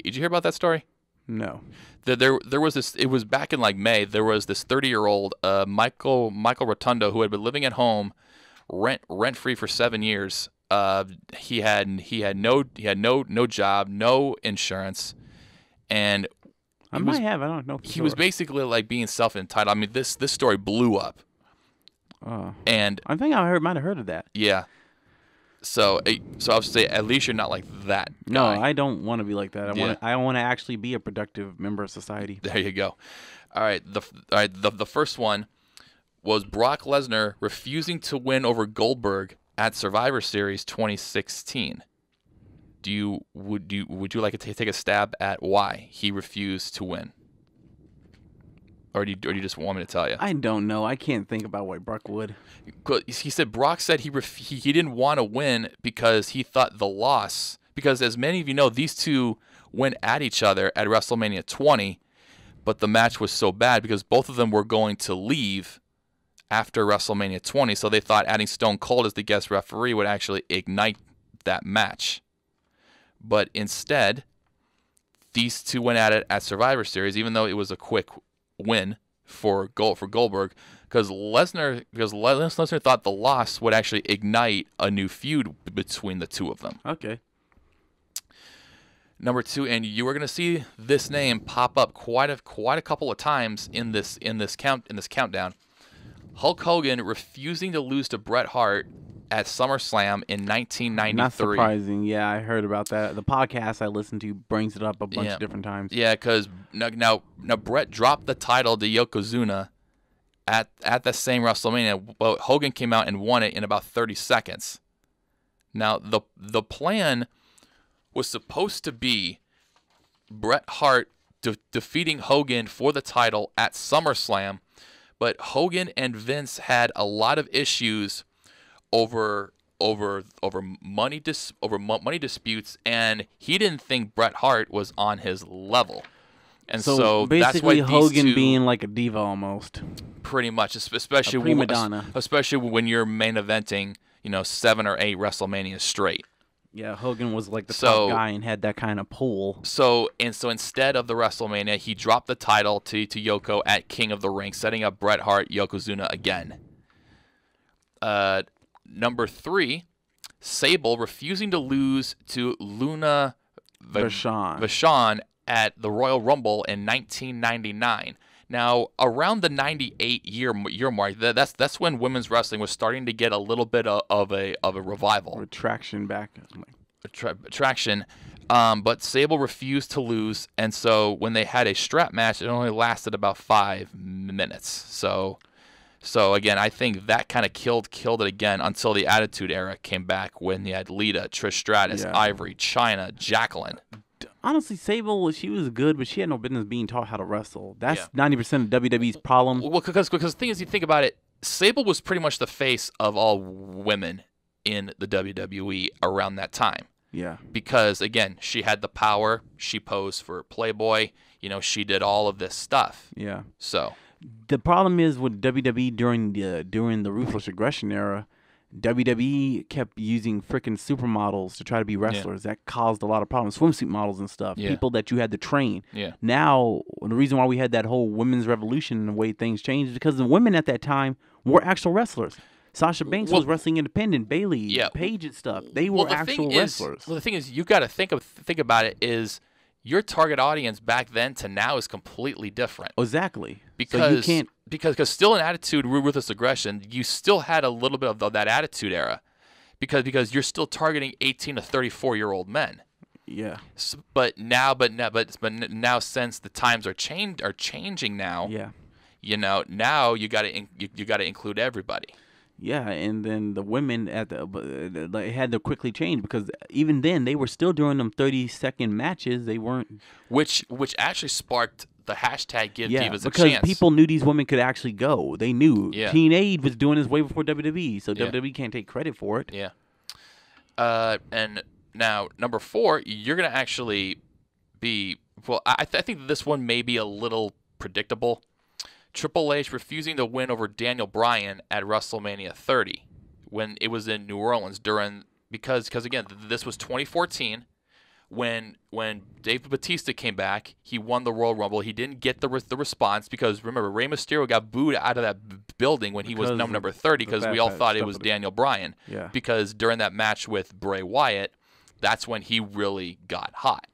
Did you hear about that story? No. There was this. It was back in like May. There was this 30-year-old Michael Rotundo who had been living at home, rent free for 7 years. He had no job, no insurance, and I don't know. He was basically like being self-entitled. I mean, this story blew up. And I think I might have heard of that. Yeah. So I would say at least you're not like that guy. No, I don't want to be like that. I want to actually be a productive member of society. There you go. All right. The first one was Brock Lesnar refusing to win over Goldberg at Survivor Series 2016. Would you like to take a stab at why he refused to win? Or do you just want me to tell you? I don't know. I can't think about why Brock would. He said Brock said he didn't want to win because he thought the loss, because as many of you know, these two went at each other at WrestleMania 20, but the match was so bad because both of them were going to leave after WrestleMania 20, so they thought adding Stone Cold as the guest referee would actually ignite that match. But instead, these two went at it at Survivor Series, even though it was a quick win for Goldberg, because Lesnar thought the loss would actually ignite a new feud between the two of them. Okay. Number 2, and you are going to see this name pop up quite a couple of times in this countdown. Hulk Hogan refusing to lose to Bret Hart at SummerSlam in 1993. Not surprising. Yeah, I heard about that. The podcast I listened to brings it up a bunch of different times. Yeah, because now Bret dropped the title to Yokozuna at the same WrestleMania, but Hogan came out and won it in about 30 seconds. Now, the plan was supposed to be Bret Hart defeating Hogan for the title at SummerSlam, but Hogan and Vince had a lot of issues over money disputes, and he didn't think Bret Hart was on his level, and so basically that's why Hogan being like a diva almost, pretty much, especially a prima donna, especially when you're main eventing, 7 or 8 WrestleManias straight. Yeah, Hogan was like the top guy and had that kind of pull. So instead of the WrestleMania, he dropped the title to Yoko at King of the Ring, setting up Bret Hart, Yokozuna again. Number 3, Sable refusing to lose to Luna Vachon at the Royal Rumble in 1999. Now, around the 98 year mark, that's when women's wrestling was starting to get a little bit of a revival. Retraction back. Traction. But Sable refused to lose, and so when they had a strap match, it only lasted about 5 minutes. So again, I think that kind of killed it again until the Attitude Era came back when you had Lita, Trish Stratus, Ivory, Chyna, Jacqueline. Honestly, Sable, she was good, but she had no business being taught how to wrestle. That's 90% of WWE's problem. Well, because the thing is, you think about it, Sable was pretty much the face of all women in the WWE around that time. Yeah. Because, again, she had the power. She posed for Playboy. You know, she did all of this stuff. Yeah. So the problem is with WWE during the Ruthless Aggression era, WWE kept using freaking supermodels to try to be wrestlers. That caused a lot of problems. Swimsuit models and stuff. Yeah. People that you had to train. Yeah. Now, the reason why we had that whole women's revolution and the way things changed is because the women at that time were actual wrestlers. Sasha Banks was wrestling independent. Bayley, Paige and stuff. They were actual wrestlers. Well, the thing is, you got to think about it is your target audience back then to now is completely different. Exactly. Because so you can't because still in Attitude, Ruthless Aggression, you still had a little bit of that Attitude era, because you're still targeting 18 to 34-year-old men. Yeah. So, but now since the times are changing now. Yeah. You know, now you got to include everybody. Yeah, and then the women they had to quickly change because even then they were still doing them 30-second matches. They weren't, which actually sparked the hashtag Give Divas a Chance. Because people knew these women could actually go. They knew. Yeah. Teenage was doing this way before WWE, so WWE can't take credit for it. Yeah. And now number 4, you're gonna actually be I think this one may be a little predictable. Triple H refusing to win over Daniel Bryan at WrestleMania 30 when it was in New Orleans because again, this was 2014 when Dave Bautista came back. He won the Royal Rumble. He didn't get the response because, remember, Rey Mysterio got booed out of that building when he was number 30 because we all thought it was Daniel Bryan. Yeah. Because during that match with Bray Wyatt, that's when he really got hot.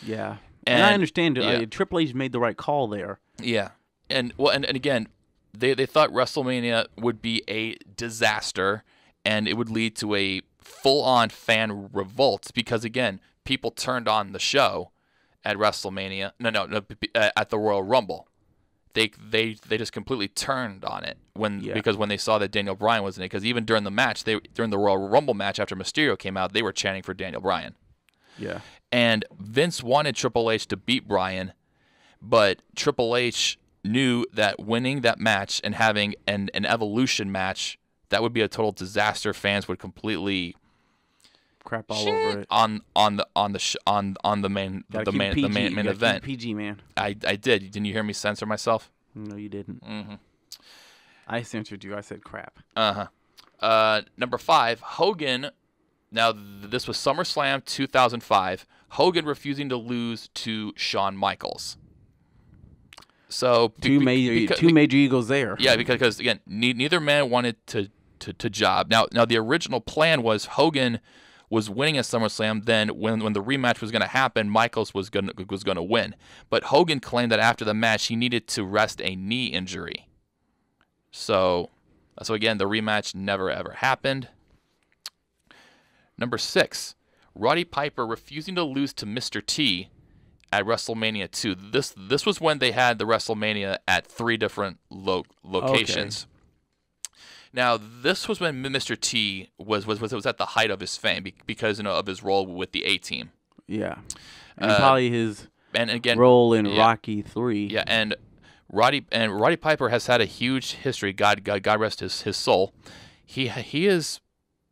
Yeah. And I understand Triple H made the right call there. Yeah. And again, they thought WrestleMania would be a disaster and it would lead to a full-on fan revolt because, again, people turned on the show at WrestleMania. No, at the Royal Rumble. They just completely turned on it because when they saw that Daniel Bryan was in it. Because even during the match, during the Royal Rumble match after Mysterio came out, they were chanting for Daniel Bryan. Yeah. And Vince wanted Triple H to beat Bryan, but Triple H knew that winning that match and having an Evolution match, that would be a total disaster. Fans would completely crap all over it on the main event. PG, man. I did. Didn't you hear me censor myself? No, you didn't. Mm-hmm. I censored you. I said crap. Number 5, Hogan. Now this was SummerSlam 2005. Hogan refusing to lose to Shawn Michaels. So two major egos there. Yeah, because again, neither man wanted to job. Now the original plan was Hogan was winning at SummerSlam. Then when the rematch was going to happen, Michaels was going to win. But Hogan claimed that after the match he needed to rest a knee injury. So again, the rematch never ever happened. Number 6, Roddy Piper refusing to lose to Mr. T at WrestleMania 2. This was when they had the WrestleMania at 3 different locations. Okay. Now, this was when Mr. T was at the height of his fame because of his role with the A-Team. Yeah. And probably his role in Rocky 3. Yeah, and Roddy Piper has had a huge history. God rest his soul. He is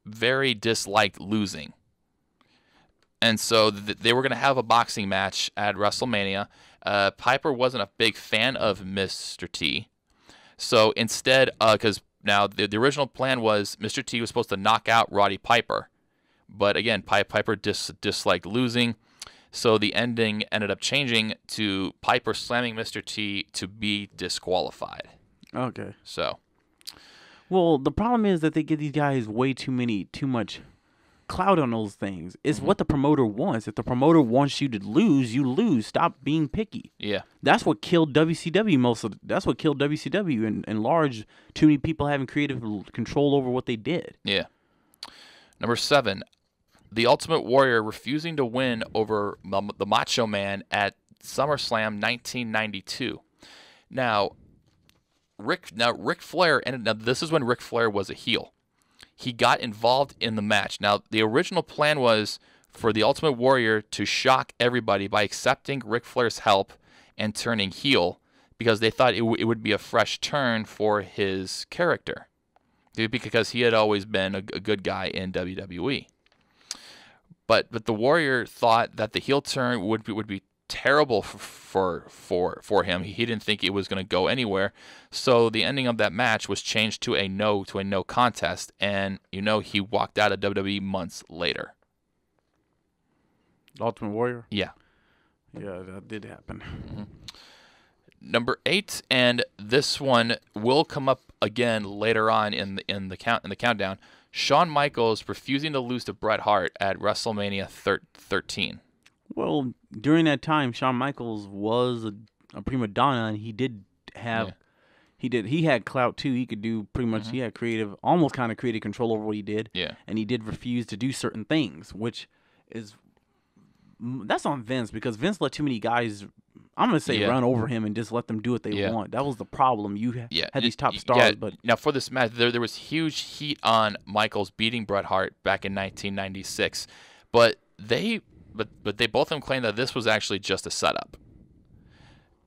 very disliked losing. And so they were going to have a boxing match at WrestleMania. Piper wasn't a big fan of Mr. T. So instead, because now the original plan was Mr. T was supposed to knock out Roddy Piper. But again, Piper disliked losing. So the ending ended up changing to Piper slamming Mr. T to be disqualified. Okay. So. Well, the problem is that they give these guys way too much clout on those things. It's what the promoter wants. If the promoter wants you to lose, you lose. Stop being picky. Yeah. That's what killed WCW that's what killed WCW in large, too many people having creative control over what they did. Yeah. Number 7, The Ultimate Warrior refusing to win over the Macho Man at SummerSlam 1992. Now, Ric Flair, this is when Ric Flair was a heel. He got involved in the match. Now, the original plan was for the Ultimate Warrior to shock everybody by accepting Ric Flair's help and turning heel because they thought it would be a fresh turn for his character because he had always been a good guy in WWE. But the Warrior thought that the heel turn would be terrible for him. He didn't think it was going to go anywhere. So the ending of that match was changed to a no contest, and he walked out of WWE months later. Ultimate Warrior? Yeah. Yeah, that did happen. Mm-hmm. Number 8, and this one will come up again later on in the countdown. Shawn Michaels refusing to lose to Bret Hart at WrestleMania 13. Well, during that time, Shawn Michaels was a prima donna, and he did have, he had clout too. He could do pretty much, he had almost kind of creative control over what he did. Yeah. And he did refuse to do certain things, which that's on Vince, because Vince let too many guys, I'm going to say, run over him and just let them do what they want. That was the problem. You had these top stars. But now for this match, there was huge heat on Michaels beating Bret Hart back in 1996. But they both of them claimed that this was actually just a setup,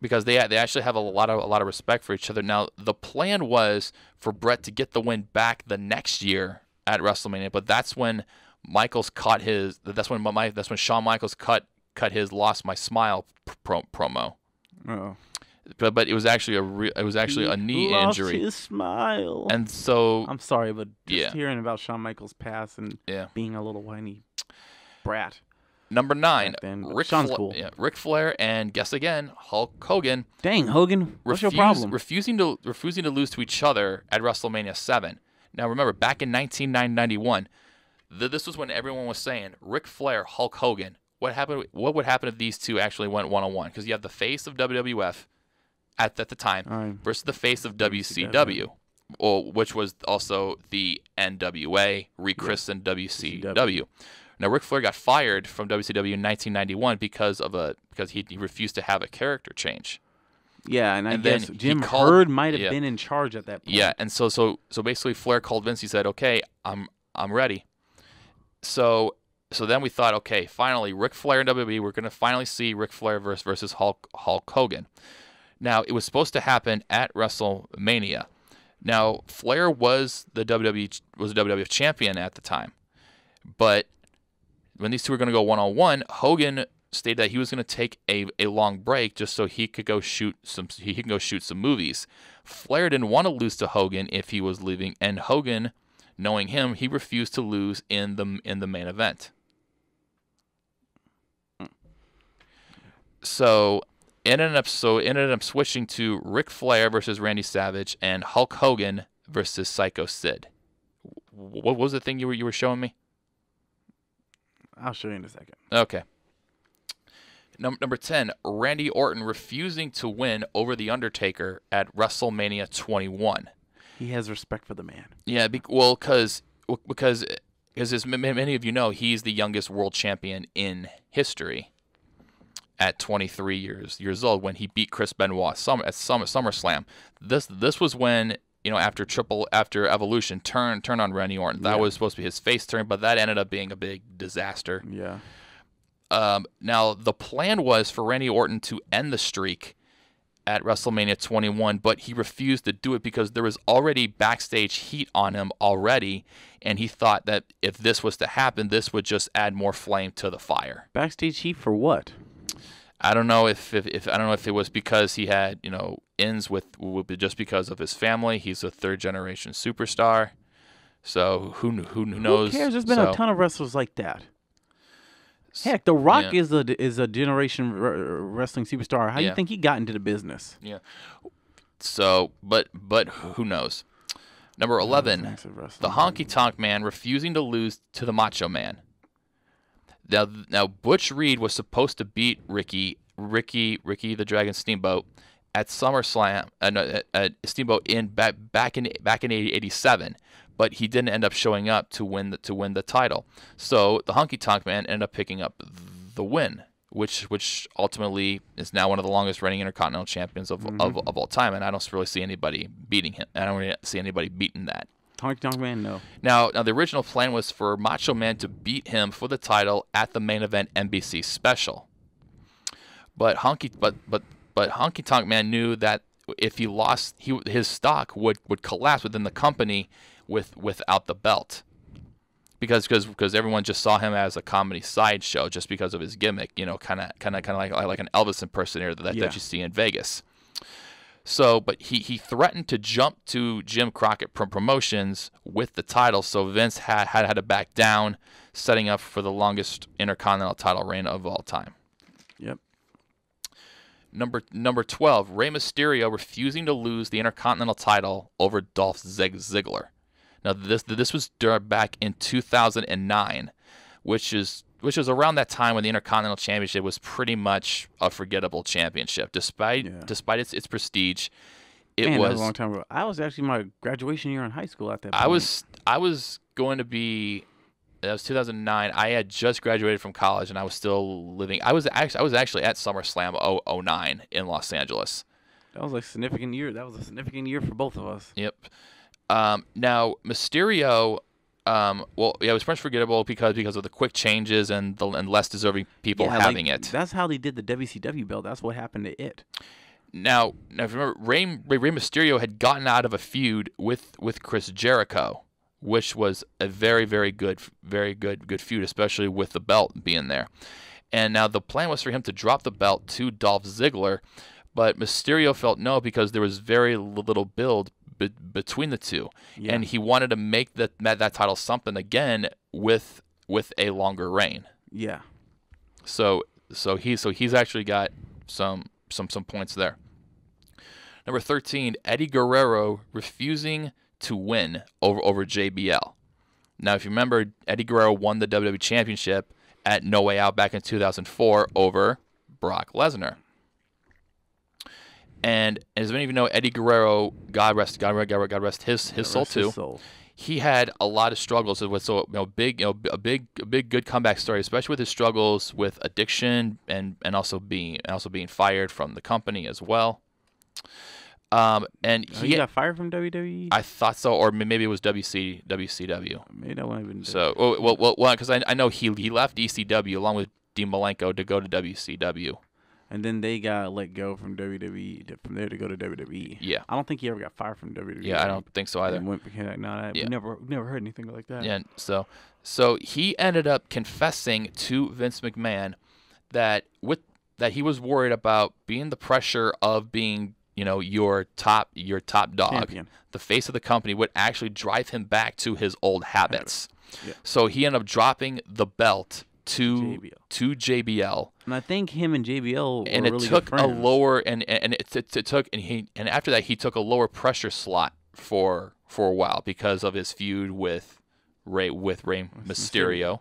because they actually have a lot of respect for each other. Now the plan was for Bret to get the win back the next year at WrestleMania, but that's when Michaels caught his. That's when Shawn Michaels cut his "Lost My Smile" promo. Oh. But it was actually a knee injury. Lost his smile. And so I'm sorry, but just hearing about Shawn Michaels' past and being a little whiny brat. Number 9, cool. Ric Flair and guess again, Hulk Hogan. Dang, Hogan, what's your problem? Refusing to lose to each other at WrestleMania 7. Now remember, back in 1991, this was when everyone was saying Ric Flair, Hulk Hogan. What would happen if these two actually went one-on-one? Because you have the face of WWF at the time versus the face of WCW, which was also the NWA, rechristened WCW. Now, Ric Flair got fired from WCW in 1991 because he refused to have a character change. Yeah, and I guess Jim Herd might have been in charge at that point. Yeah, and so basically Flair called Vince. He said, "Okay, I'm ready." So then we thought, okay, finally, Ric Flair and WWE, we're going to finally see Ric Flair versus Hulk Hogan. Now, it was supposed to happen at WrestleMania. Now, Flair was the WWF champion at the time, but when these two were going to go one-on-one, Hogan stated that he was going to take a long break just so he could go shoot some movies. Flair didn't want to lose to Hogan if he was leaving, and Hogan, knowing him, he refused to lose in the main event. So it ended up switching to Ric Flair versus Randy Savage and Hulk Hogan versus Psycho Sid. What was the thing you were showing me? I'll show you in a second. Okay. Number 10, Randy Orton refusing to win over The Undertaker at WrestleMania 21. He has respect for the man. Yeah, because as many of you know, he's the youngest world champion in history at 23 years old when he beat Chris Benoit at SummerSlam. This was when, after Evolution turned on Randy Orton. That was supposed to be his face turn, but that ended up being a big disaster. Yeah. Now, the plan was for Randy Orton to end the streak at WrestleMania 21, but he refused to do it because there was already backstage heat on him already, and he thought that if this was to happen, this would just add more flame to the fire. Backstage heat for what? I don't know if it was because he had ins with just because of his family. He's a third generation superstar, so who knows? Who cares? There's been a ton of wrestlers like that. Heck, The Rock is a generation wrestling superstar. How do you think he got into the business? Yeah. So, but who knows? Number 11, the Honky Tonk Man refusing to lose to the Macho Man. Now Butch Reed was supposed to beat Ricky the Dragon Steamboat at SummerSlam, Steamboat back in 87. But he didn't end up showing up to win the title. So the Honky Tonk Man ended up picking up the win, which ultimately is now one of the longest reigning Intercontinental Champions of all time. And I don't really see anybody beating him. I don't really see anybody beating that. Honky Tonk Man, no. Now the original plan was for Macho Man to beat him for the title at the main event NBC special. But Honky Tonk Man knew that if he lost, his stock would collapse within the company without the belt. because everyone just saw him as a comedy sideshow just because of his gimmick, you know, kind of like an Elvis impersonator that you see in Vegas. So, but he threatened to jump to Jim Crockett Promotions with the title, so Vince had to back down, setting up for the longest Intercontinental title reign of all time. Yep. Number 12, Rey Mysterio refusing to lose the Intercontinental title over Dolph Ziggler. Now this was back in 2009, which is around that time when the Intercontinental Championship was pretty much a forgettable championship, despite its prestige. That was a long time ago. I was actually my graduation year in high school at that point. I was going to be. That was 2009. I had just graduated from college, and I was still living. I was actually at SummerSlam 09 in Los Angeles. That was like a significant year. That was a significant year for both of us. Yep. Now Mysterio, it was pretty much forgettable because of the quick changes and less deserving people having it. That's how they did the WCW belt. That's what happened to it. Now if you remember, Rey Mysterio had gotten out of a feud with Chris Jericho, which was a very, very good feud, especially with the belt being there. And now the plan was for him to drop the belt to Dolph Ziggler, but Mysterio felt no because there was very little build between the two, and he wanted to make that title something again with a longer reign. Yeah. So he's actually got some points there. Number 13, Eddie Guerrero refusing to win over JBL. Now, if you remember, Eddie Guerrero won the WWE Championship at No Way Out back in 2004 over Brock Lesnar. And as many of you know, Eddie Guerrero, God rest his soul too. He had a lot of struggles with a big good comeback story, especially with his struggles with addiction and also being fired from the company as well. And he got fired from WWE. I thought so, or maybe it was WCW. Maybe that wouldn't have been. So well, because I know he left ECW along with Dean Malenko to go to WCW. And then they got let go from WWE from there to go to WWE. Yeah. I don't think he ever got fired from WWE. Yeah, I don't think so either. We never heard anything like that. Yeah. So he ended up confessing to Vince McMahon that he was worried about being the pressure of being, you know, your top dog, champion, the face of the company, would actually drive him back to his old habits. Yeah. So he ended up dropping the belt to JBL. And I think him and JBL and were it really took good friends. a lower and after that he took a lower pressure slot for a while because of his feud with Rey Mysterio.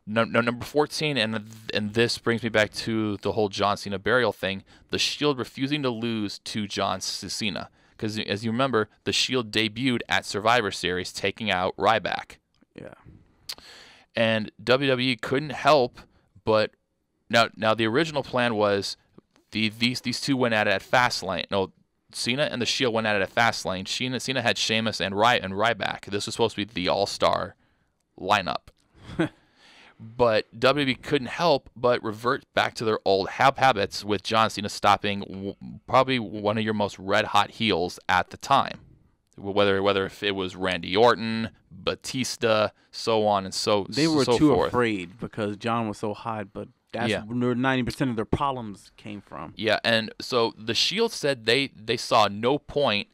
Number 14, and this brings me back to the whole John Cena burial thing. The Shield refusing to lose to John Cena, because as you remember, the Shield debuted at Survivor Series, taking out Ryback. Yeah. And WWE couldn't help but now the original plan was these two went at it at Fastlane. No, Cena and the Shield went at it at Fastlane. Cena had Sheamus and Ryback. This was supposed to be the all-star lineup. But WWE couldn't help but revert back to their old habits, with John Cena stopping probably one of your most red-hot heels at the time. Whether if it was Randy Orton, Batista, so on and so forth. They were too afraid because John was so hot, but that's where 90% of their problems came from. Yeah, and so the Shield said they saw no point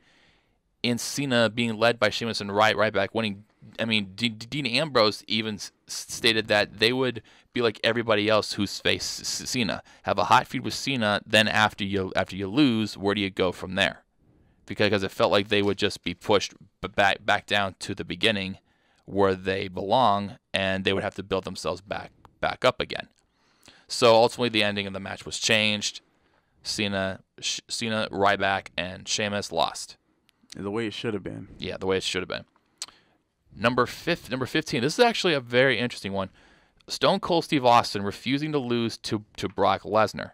in Cena being led by Sheamus and Ryback winning. I mean, Dean Ambrose even stated that they would be like everybody else who's faced Cena, have a hot feud with Cena. Then after you lose, where do you go from there? Because it felt like they would just be pushed back down to the beginning where they belong, and they would have to build themselves back up again. So ultimately, the ending of the match was changed. Cena, Ryback, and Sheamus lost. The way it should have been. Yeah, the way it should have been. Number 15. This is actually a very interesting one. Stone Cold Steve Austin refusing to lose to Brock Lesnar.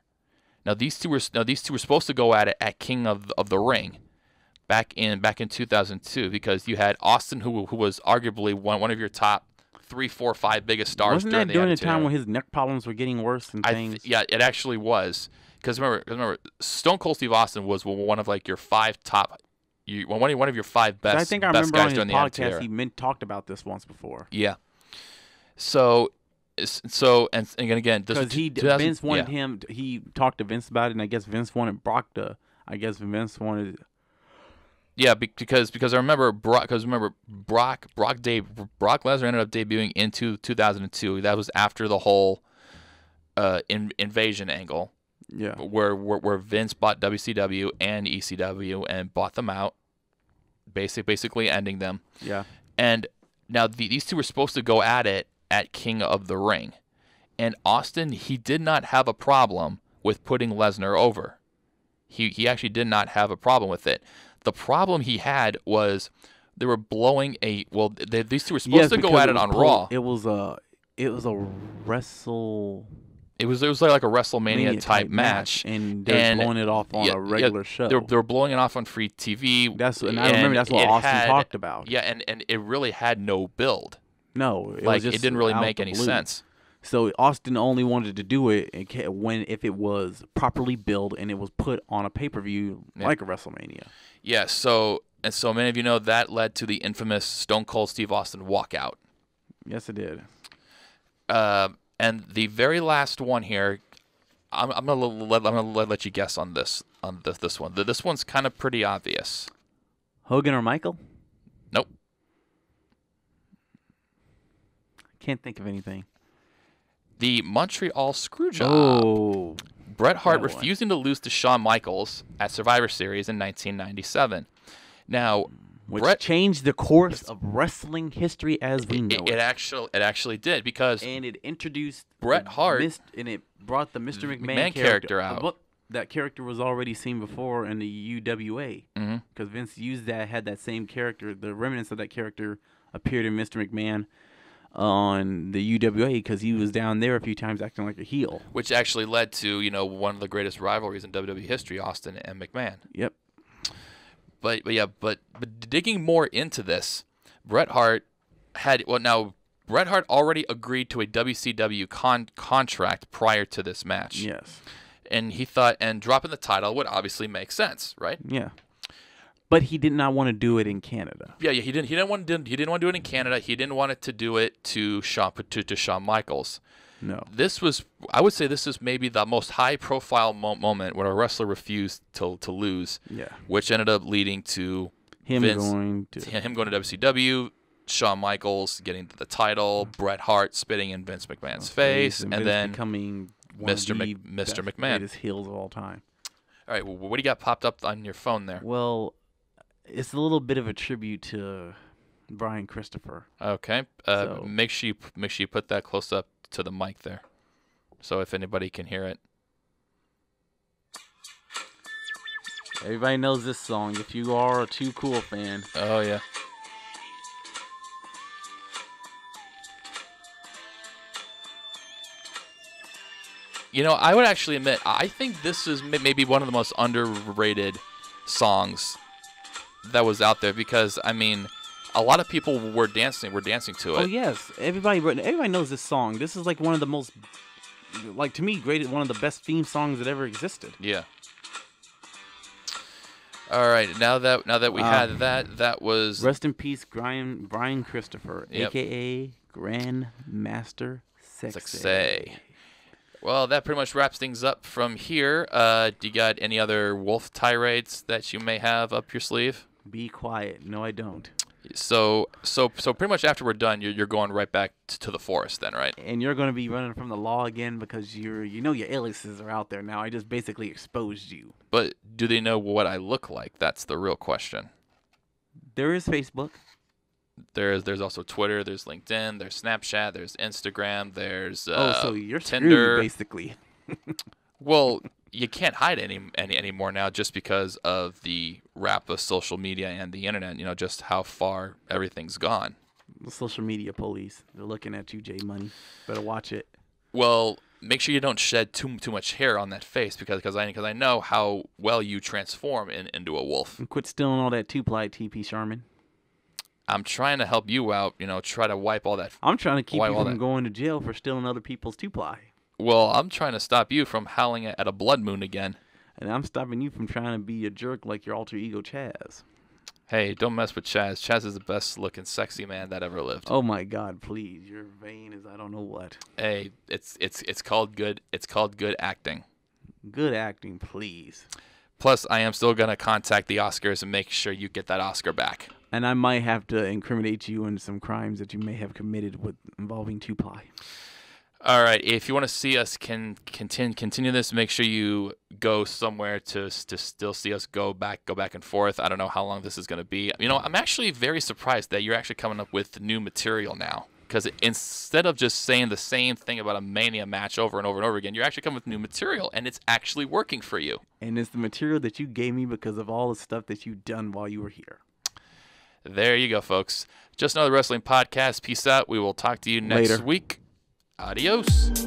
Now these two were supposed to go at it at King of the Ring. Back in 2002, because you had Austin, who was arguably one of your top 3, 4, 5 biggest stars. Wasn't that during the time when his neck problems were getting worse and things? Yeah, it actually was. Because remember, Stone Cold Steve Austin was one of like your 5 top one of your 5 best. I think I best remember guys on his during the Attitude podcast Era. he talked about this once before. Yeah. So and again, this was Because Vince wanted him. He talked to Vince about it, and I guess Vince wanted Brock to. I guess Vince wanted. Yeah, because I remember Brock Lesnar ended up debuting into 2002. That was after the whole invasion angle. Yeah. Where Vince bought WCW and ECW and bought them out, basically ending them. Yeah. And now these two were supposed to go at it at King of the Ring, and Austin, he did not have a problem with putting Lesnar over. He actually did not have a problem with it. The problem he had was they were blowing these two were supposed to go at it on Raw. It was a wrestle. It was like a WrestleMania type match, and they're blowing it off on a regular show. They were blowing it off on free TV. I remember that's what Austin talked about. Yeah, and it really had no build. No, it didn't really make any sense. So Austin only wanted to do it if it was properly billed and it was put on a pay-per-view like a WrestleMania. Yeah, so many of you know that led to the infamous Stone Cold Steve Austin walkout. Yes, it did. And the very last one here, I'm gonna let you guess on this one. This one's kind of pretty obvious. Hogan or Michael? Nope. Can't think of anything. The Montreal Screwjob. Oh. Bret Hart refusing to lose to Shawn Michaels at Survivor Series in 1997. Now, Which changed the course of wrestling history as we know it. It actually did, because and it introduced Bret Hart and it brought the Mr. McMahon character out. That character was already seen before in the UWA, because Vince had that same character. The remnants of that character appeared in Mr. McMahon on the UWA, because he was down there a few times acting like a heel, which actually led to one of the greatest rivalries in WWE history, Austin and McMahon. Yep. But digging more into this, Bret Hart already agreed to a WCW contract prior to this match. Yes. And he thought, and dropping the title would obviously make sense, right? Yeah. But he did not want to do it in Canada. Yeah, he didn't want to do it in Canada. He didn't want it to do it to Shawn Michaels. No. I would say this is maybe the most high-profile moment when a wrestler refused to lose. Yeah. Which ended up leading to him going to WCW, Shawn Michaels getting the title, Bret Hart spitting in Vince McMahon's face, and then becoming Mr. McMahon, greatest heels of all time. All right, well, what do you got popped up on your phone there? Well, it's a little bit of a tribute to Brian Christopher. Okay, so make sure you put that close up to the mic there, so if anybody can hear it. Everybody knows this song. If you are a Too Cool fan. Oh yeah. I would actually admit, I think this is maybe one of the most underrated songs that was out there, because a lot of people were dancing to it. Oh yes, everybody knows this song. This is like one of the most, to me, one of the best theme songs that ever existed. Yeah. All right, now that we had that was rest in peace, Brian Christopher, aka Grandmaster Sexay. Well, that pretty much wraps things up from here. Do you got any other Wolf tirades that you may have up your sleeve? Be quiet. No, I don't. So pretty much after we're done, you're going right back to the forest then, right? And you're going to be running from the law again, because your aliases are out there now. I just basically exposed you. But do they know what I look like? That's the real question. There is Facebook. There's also Twitter, there's LinkedIn, there's Snapchat, there's Instagram, there's so you're Tinder, screwed, basically. Well, you can't hide anymore now, just because of the wrap of social media and the internet. Just how far everything's gone. The social media police, they're looking at you, J Money. Better watch it. Well, make sure you don't shed too much hair on that face, because I know how well you transform into a wolf. And quit stealing all that 2-ply, TP Sharman. I'm trying to help you out, try to wipe all that. I'm trying to keep you from going to jail for stealing other people's 2-ply. Well, I'm trying to stop you from howling at a blood moon again. And I'm stopping you from trying to be a jerk like your alter ego Chaz. Hey, don't mess with Chaz. Chaz is the best looking sexy man that ever lived. Oh my God, please. Your vein is I don't know what. Hey, it's called good. It's called good acting. Good acting, please. Plus, I am still gonna contact the Oscars and make sure you get that Oscar back. And I might have to incriminate you in some crimes that you may have committed with involving 2-ply. All right. If you want to see us continue this, make sure you go somewhere to still see us go back and forth. I don't know how long this is going to be. You know, I'm actually very surprised that you're actually coming up with new material now. Because instead of just saying the same thing about a Mania match over and over and over again, you're actually coming with new material, and it's actually working for you. And it's the material that you gave me because of all the stuff that you've done while you were here. There you go, folks. Just another wrestling podcast. Peace out. We will talk to you next week. Adios.